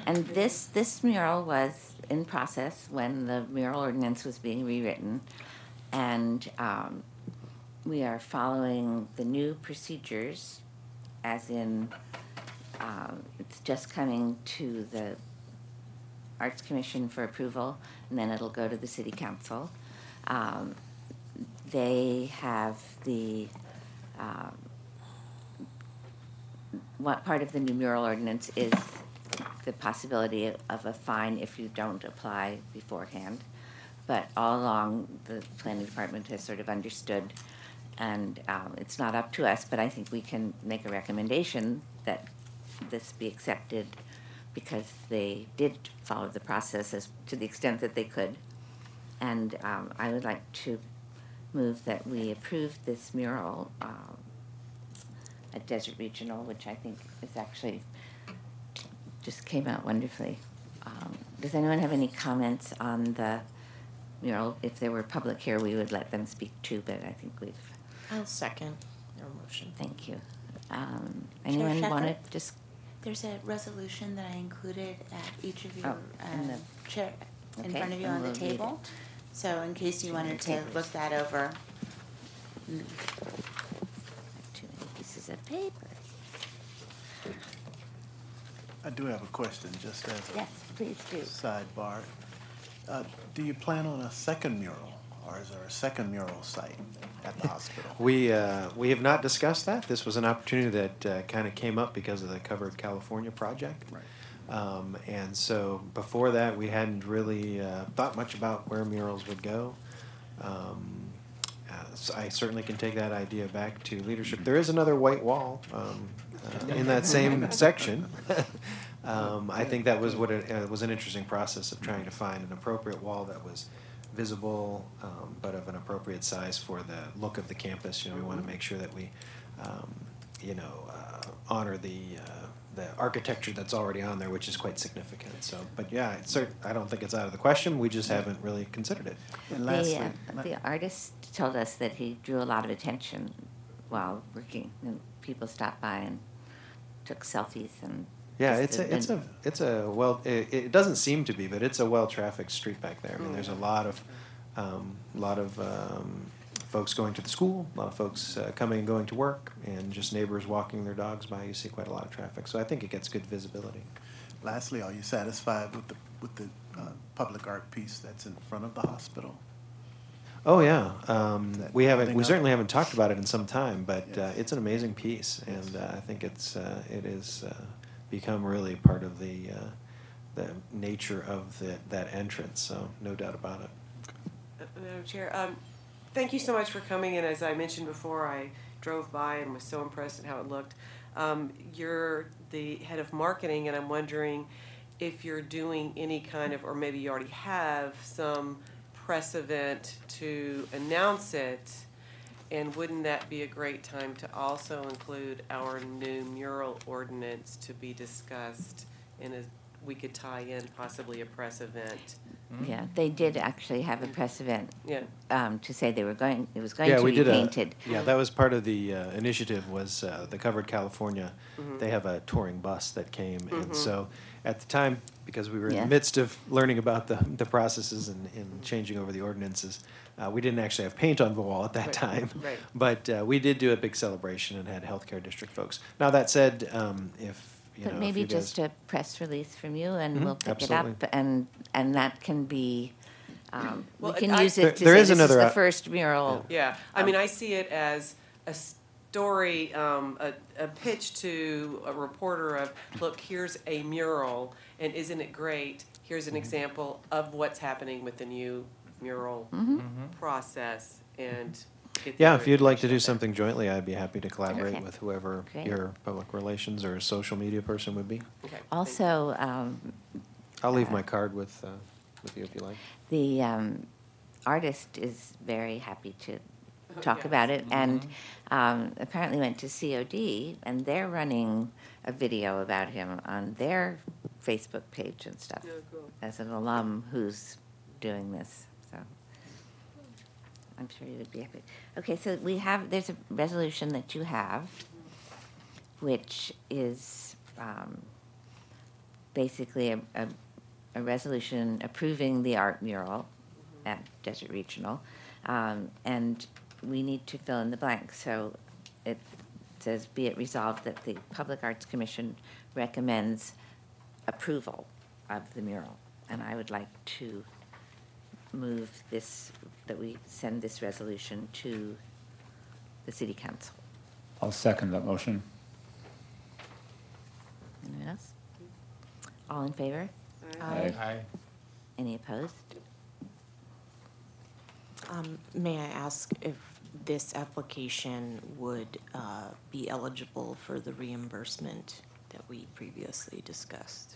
And this mural was in process when the mural ordinance was being rewritten, and we are following the new procedures, as in it's just coming to the Arts Commission for approval, and then it'll go to the City Council. They have the what part of the new mural ordinance is the possibility of a fine if you don't apply beforehand. But all along, the planning department has sort of understood And it's not up to us, but I think we can make a recommendation that this be accepted because they did follow the process as to the extent that they could. And I would like to move that we approve this mural at Desert Regional, which I think is actually just came out wonderfully. Does anyone have any comments on the mural? If there were public here, we would let them speak too, but I think we've. I'll second your motion. Thank you. Anyone want to Shepherd? just? There's a resolution that I included at each of your, in the- chair, in Okay, front of you and on the we'll read table. it. So in case you wanted to Papers. look that over. Too many pieces of paper. I do have a question, just as a Yes, please do. sidebar. Do you plan on a second mural, or is there a second mural site at the hospital? We have not discussed that. This was an opportunity that kind of came up because of the Covered California project. Right. And so before that, we hadn't really thought much about where murals would go. So I certainly can take that idea back to leadership. There is another white wall in that same section. I think that was what it was an interesting process of trying to find an appropriate wall that was visible, but of an appropriate size for the look of the campus. You know, we want to make sure that we, honor the architecture that's already on there, which is quite significant. So, but yeah, I don't think it's out of the question. We just haven't really considered it. And lastly, The artist told us that he drew a lot of attention while working. And people stopped by and took selfies and. Yeah, just it's a well. It doesn't seem to be, but it's a well-trafficked street back there. I mean, there's a lot of folks going to the school, a lot of folks coming and going to work, and just neighbors walking their dogs by. You see quite a lot of traffic, so I think it gets good visibility. lastly, are you satisfied with the public art piece that's in front of the hospital? Oh yeah, we holding we up? certainly haven't talked about it in some time, but Yes. it's an amazing piece, and I think it is become really part of the nature of that entrance. So no doubt about it. Madam Chair, thank you so much for coming, and as I mentioned before, I drove by and was so impressed at how it looked. You're the head of marketing, and I'm wondering if you're doing any kind of, or maybe you already have, some press event to announce it, and wouldn't that be a great time to also include our new mural ordinance to be discussed, and we could tie in possibly a press event? Yeah, they did actually have a press event. Yeah. To say it was going to be painted. That was part of the initiative. Was the Covered California? Mhm. They have a touring bus that came, and so at the time, because we were in Yeah. the midst of learning about the processes and changing over the ordinances, we didn't actually have paint on the wall at that time. Right. But we did do a big celebration and had healthcare district folks. Now that said, if you But know, maybe if you guys, just a press release from you, and Mhm, we'll pick absolutely. it up, and that can be. Well, we can I- use it to There say is this another, is the first mural. Yeah, I mean, I see it as a story, a pitch to a reporter of, look, here's a mural, and isn't it great? Here's an example of what's happening with the new mural process, and get the yeah, other if you'd like to information do out there. something jointly, I'd be happy to collaborate Okay. with whoever Great. your public relations or social media person would be. Okay, thank you. Also, I'll leave my card with you if you like. the artist is very happy to talk Yes. about it, and apparently went to COD, and they're running a video about him on their Facebook page and stuff. Oh, cool. As an alum who's doing this, so I'm sure you would be happy. Okay, so there's a resolution that you have, which is basically a resolution approving the art mural at Desert Regional, and we need to fill in the blank. So it says, be it resolved that the Public Arts Commission recommends approval of the mural. And I would like to move this, that we send this resolution to the City Council. I'll second that motion. Anyone else? All in favor? Aye. Any opposed? May I ask if this application would be eligible for the reimbursement that we previously discussed.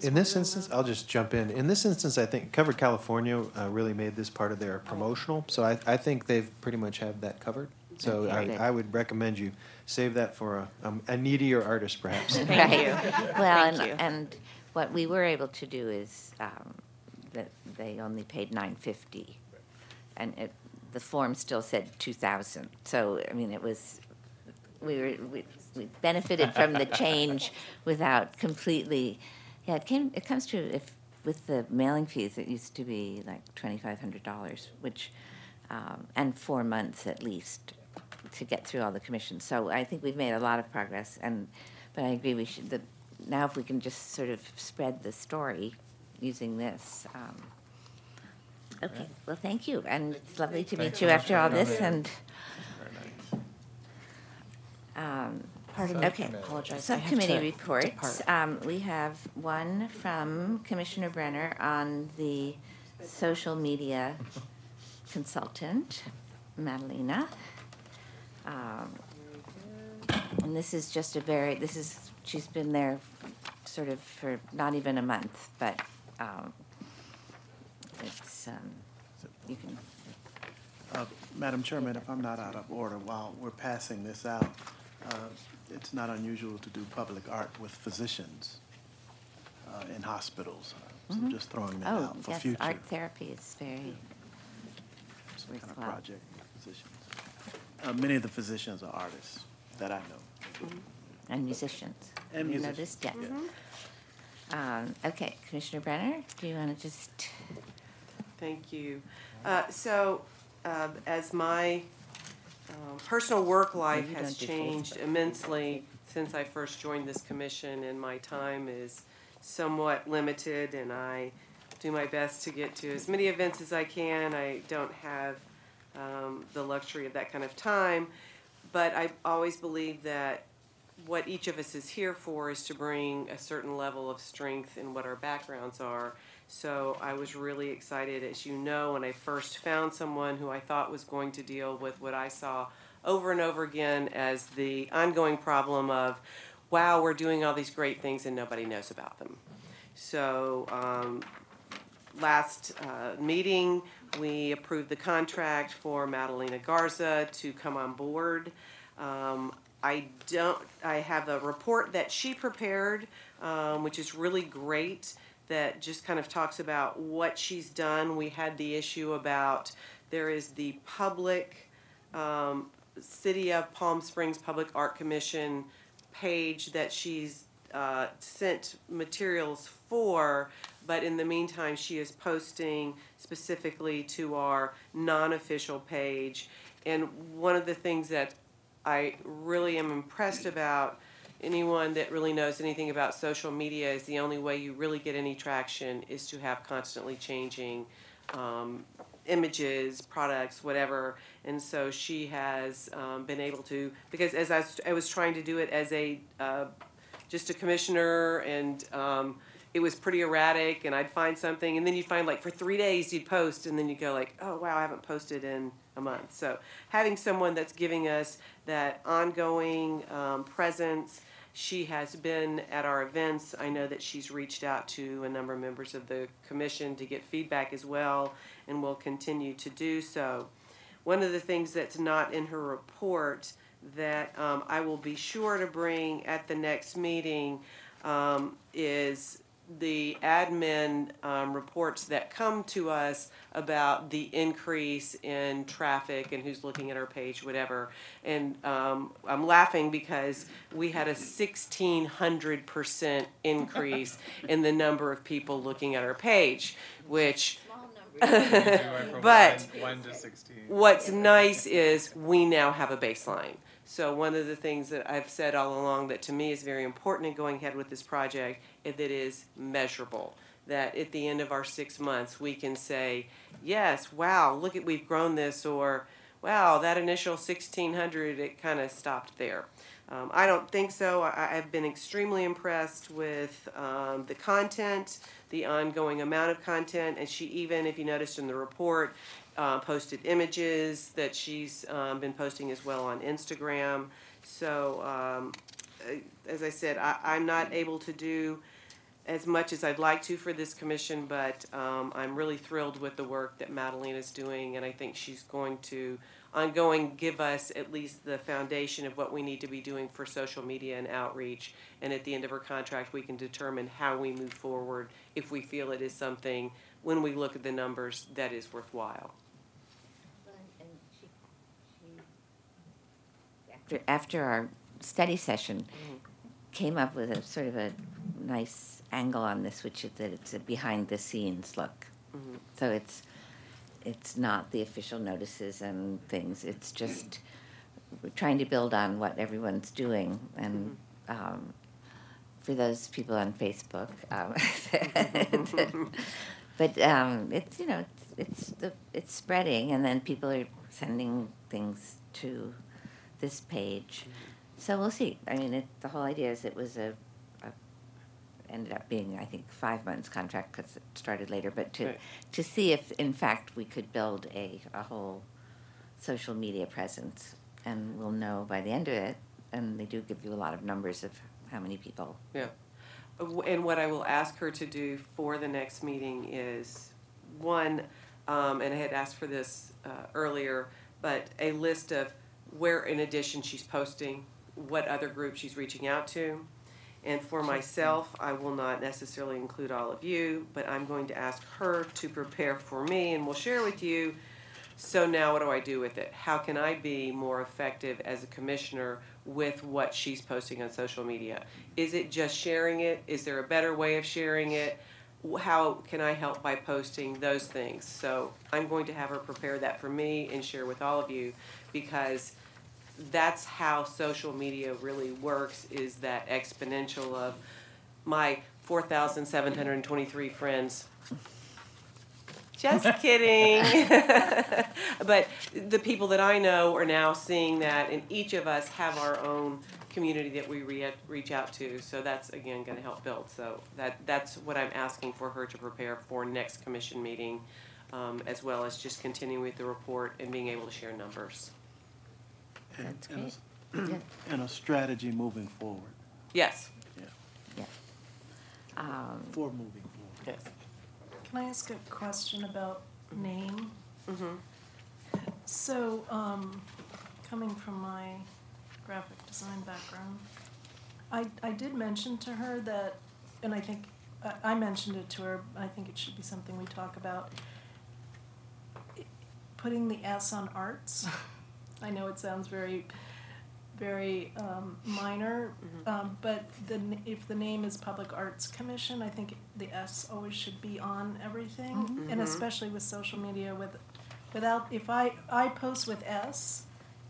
In this instance, I'll just jump in. In this instance, I think Covered California really made this part of their promotional, so I think they've pretty much have that covered. So Okay, good. I would recommend you save that for a needier artist, perhaps. Right. Well, Thank you. and what we were able to do is that they only paid $950, and the form still said 2,000. So I mean, it was we benefited from the change without completely. Yeah, it comes to if with the mailing fees, it used to be like $2,500, which and 4 months at least to get through all the commissions. So I think we've made a lot of progress, but I agree we should. Now if we can just sort of spread the story using this. Okay, well, thank you, and it's lovely to meet you after all this, and. Okay, Apologize, I have subcommittee to reports. depart. We have one from Commissioner Brenner on the social media consultant, Madalena. And this is just she's been there sort of for not even a month, but it's, you can. Madam Chairman, if I'm not out of order, while we're passing this out, it's not unusual to do public art with physicians in hospitals. So I'm just throwing that out for yes, future. art therapy is very Some kind of worthwhile. project with physicians. Many of the physicians are artists that I know. And musicians. And You musicians, noticed, yes. yeah. Okay, Commissioner Brenner, do you want to just? Thank you. As my personal work life you has don't do changed immensely since I first joined this commission, and my time is somewhat limited, and I do my best to get to as many events as I can. I don't have the luxury of that kind of time, but I always believe that what each of us is here for is to bring a certain level of strength in what our backgrounds are. So I was really excited, as you know, when I first found someone who I thought was going to deal with what I saw over and over again as the ongoing problem of, wow, we're doing all these great things and nobody knows about them. So last meeting, we approved the contract for Madalena Garza to come on board. I have a report that she prepared, which is really great, that just kind of talks about what she's done. We had the issue about there is the public City of Palm Springs Public Art Commission page that she's sent materials for, but in the meantime she is posting specifically to our non-official page. And one of the things that I really am impressed about, anyone that really knows anything about social media, is the only way you really get any traction is to have constantly changing images, products, whatever. And so she has been able to, because as I was trying to do it as a just a commissioner, and it was pretty erratic, and I'd find something, and then you'd find like for 3 days you'd post, and then you'd go like, oh wow, I haven't posted in a month. So having someone that's giving us that ongoing presence. She has been at our events. I know that she's reached out to a number of members of the commission to get feedback as well, and will continue to do so. One of the things that's not in her report that I will be sure to bring at the next meeting is the admin reports that come to us about the increase in traffic and who's looking at our page, whatever. And I'm laughing because we had a 1,600% increase in the number of people looking at our page, which but one to 16. What's nice is we now have a baseline. So one of the things that I've said all along that to me is very important in going ahead with this project is that it is measurable. That at the end of our 6 months we can say, yes, wow, look at, we've grown this, or wow, that initial 1,600, it kind of stopped there. I don't think so. I've been extremely impressed with the content, the ongoing amount of content, and she even, if you noticed in the report, posted images that she's been posting as well on Instagram. So as I said, I'm not able to do as much as I'd like to for this commission, but I'm really thrilled with the work that Madeline is doing, and I think she's going to ongoing give us at least the foundation of what we need to be doing for social media and outreach. And at the end of her contract, we can determine how we move forward if we feel it is something, when we look at the numbers, that is worthwhile. After our study session, came up with a sort of a nice angle on this, which is that it's a behind the scenes look. So it's not the official notices and things. It's just we're trying to build on what everyone's doing. And for those people on Facebook, but it's, you know, it's spreading, and then people are sending things to this page. So we'll see. I mean, the whole idea is it was ended up being, I think, 5 months contract because it started later, but to see if, in fact, we could build a whole social media presence, and we'll know by the end of it, and they do give you a lot of numbers of how many people. Yeah. And what I will ask her to do for the next meeting is, one, and I had asked for this earlier, but a list of where, in addition, she's posting, what other groups she's reaching out to. And for myself, I will not necessarily include all of you, but I'm going to ask her to prepare for me, and we'll share with you. So now what do I do with it? How can I be more effective as a commissioner with what she's posting on social media? Is it just sharing it? Is there a better way of sharing it? How can I help by posting those things? So I'm going to have her prepare that for me and share with all of you, because that's how social media really works, is that exponential of my 4,723 friends. Just kidding. But the people that I know are now seeing that, and each of us have our own community that we reach out to. So that's, again, going to help build. So that's what I'm asking for her to prepare for next commission meeting, as well as just continuing with the report and being able to share numbers. That's great. And a strategy moving forward. Yes. Yeah. For moving forward. Yes. Can I ask a question about name? Mm-hmm. So, coming from my graphic design background, I did mention to her that, and I think I mentioned it to her, I think it should be something we talk about, putting the S on arts. I know it sounds very, very minor, but if the name is Public Arts Commission, I think the S always should be on everything, and especially with social media. Without, if I post with S,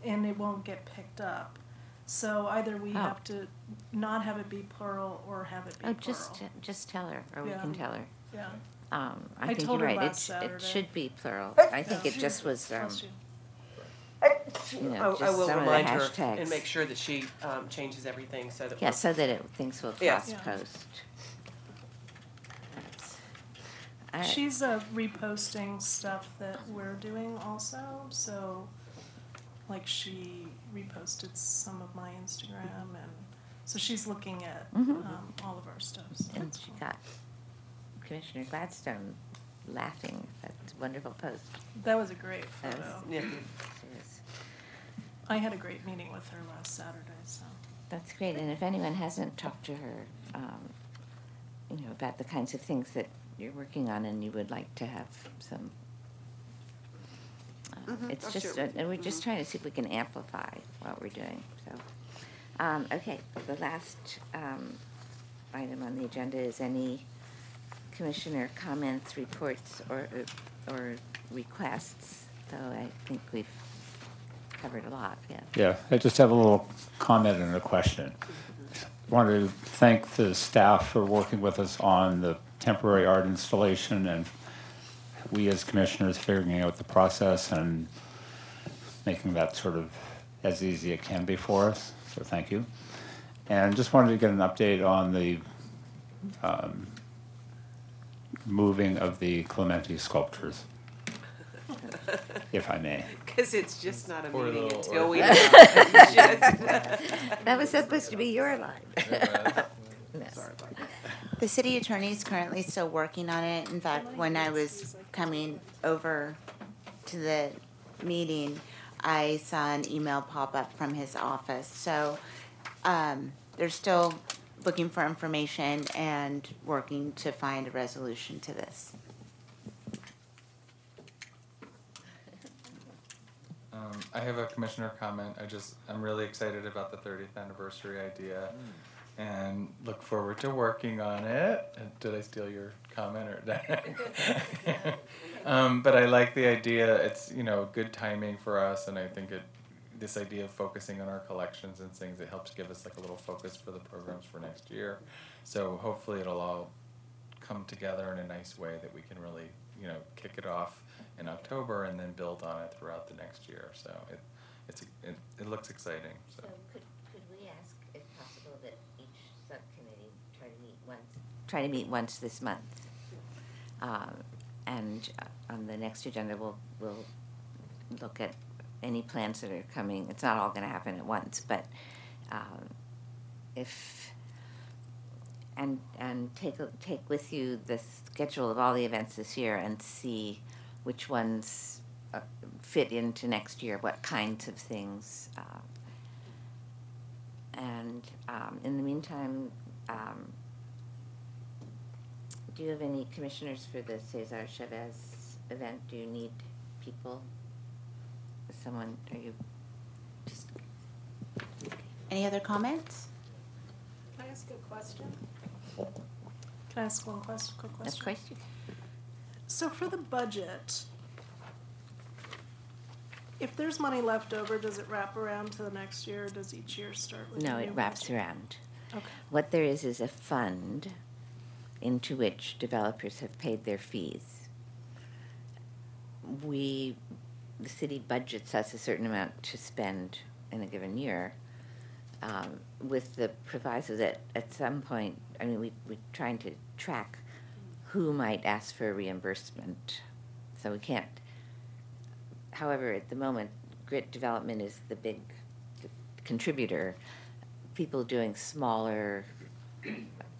and it won't get picked up. So either we have to not have it be plural or have it be plural. Just tell her, or we can tell her. Yeah. I think told you're her right. last It Saturday. should be plural. I think it just was. Bless you. You know, I just will some remind of the her hashtags. and make sure that she changes everything so that Yeah, so that things will Yes. cross-post. She's reposting stuff that we're doing also, so like she reposted some of my Instagram, and so she's looking at all of our stuff. So And that's she cool. got Commissioner Gladstone laughing at that wonderful post. That was a great That photo. was- Yeah. She was- I had a great meeting with her last Saturday, so. That's great, and if anyone hasn't talked to her, you know, about the kinds of things that you're working on and you would like to have some, it's I'll just, share with and we're just trying to see if we can amplify what we're doing, so. Okay, the last item on the agenda is any commissioner comments, reports, or requests, so I think we've covered a lot, yeah. Yeah, I just have a little comment and a question. Wanted to thank the staff for working with us on the temporary art installation, and we as commissioners figuring out the process and making that sort of as easy as it can be for us, so thank you. And just wanted to get an update on the moving of the Clementi sculptures. if I may. Because it's just not a Poor meeting little until we. orphan. That was supposed to be your line. The city attorney is currently still working on it. In fact, when I was coming over to the meeting, I saw an email pop up from his office. So they're still looking for information and working to find a resolution to this. I have a commissioner comment. I'm really excited about the 30th anniversary idea and look forward to working on it. Did I steal your comment or? But I like the idea. It's, good timing for us, and I think this idea of focusing on our collections and things, it helps give us like a little focus for the programs for next year. So hopefully it'll all come together in a nice way that we can really, kick it off in October and then build on it throughout the next year. So it looks exciting. So could we ask, if possible, that each subcommittee try to meet once this month? And on the next agenda, we'll look at any plans that are coming. It's not all going to happen at once, but take with you the schedule of all the events this year and see which ones fit into next year, what kinds of things. And in the meantime, do you have any commissioners for the Cesar Chavez event? Do you need people? Are you just? Any other comments? Can I ask a question? Can I ask one quick question? Of course you can. So for the budget, if there's money left over, does it wrap around to the next year, or does each year start with a No, new it wraps budget? around. Okay. What there is a fund into which developers have paid their fees. The city budgets us a certain amount to spend in a given year, with the proviso that at some point, we're trying to track who might ask for reimbursement. So we can't, however, at the moment, Grit Development is the big contributor. People doing smaller,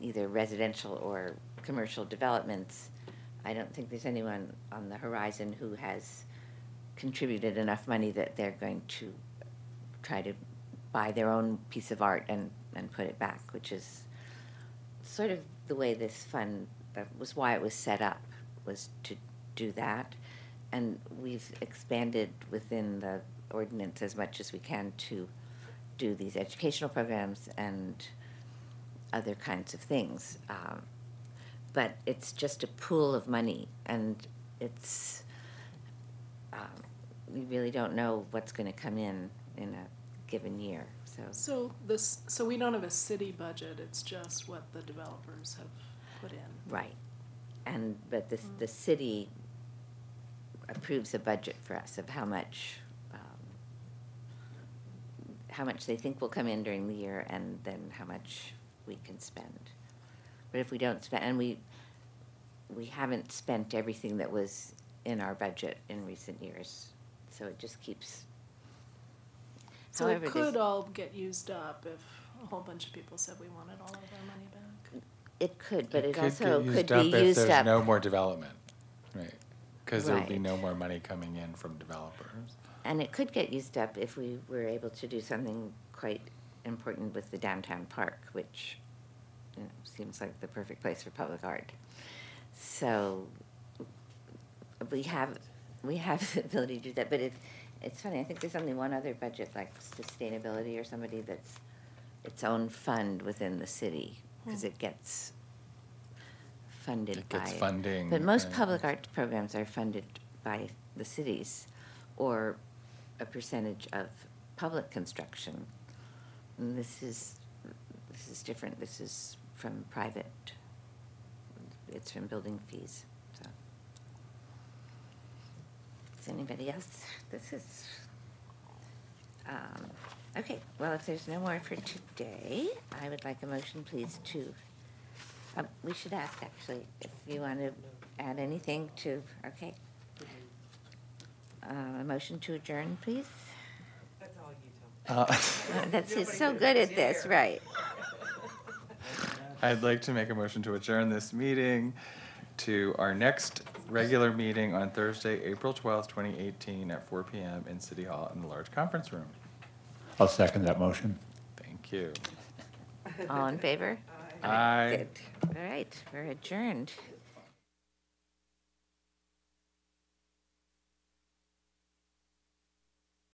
either residential or commercial developments, I don't think there's anyone on the horizon who has contributed enough money that they're going to try to buy their own piece of art and put it back, which is sort of the way this fund, that was why it was set up, was to do that. And we've expanded within the ordinance as much as we can to do these educational programs and other kinds of things. But it's just a pool of money, and it's, we really don't know what's going to come in a given year. So we don't have a city budget, it's just what the developers have put in. Right. But the city approves a budget for us of how much they think will come in during the year, and then how much we can spend. But if we don't spend, and we haven't spent everything that was in our budget in recent years, so it just keeps. So However, it could all get used up if a whole bunch of people said we wanted all of our money back. It could, but it could also get could used be up if used there's up. no more development, right? Because there would be Right. no more money coming in from developers. And it could get used up if we were able to do something quite important with the downtown park, which seems like the perfect place for public art. So we have the ability to do that, but it's funny. I think there's only one other budget, like sustainability or somebody, that's its own fund within the city, because it gets funded It by gets funding, But most right. public art programs are funded by the cities, or a percentage of public construction. And this is different. This is from private. It's from building fees. So, is anybody else? This is okay. Well, if there's no more for today, I would like a motion, please, to. We should ask, actually, if you want to add anything to. Okay. A motion to adjourn, please? That's all you, Tom. That's, he's so good at this, right. I'd like to make a motion to adjourn this meeting to our next regular meeting on Thursday, April 12th, 2018 at 4 p.m. in City Hall in the large conference room. I'll second that motion. Thank you. All in favor? Aye. Good. All right, we're adjourned.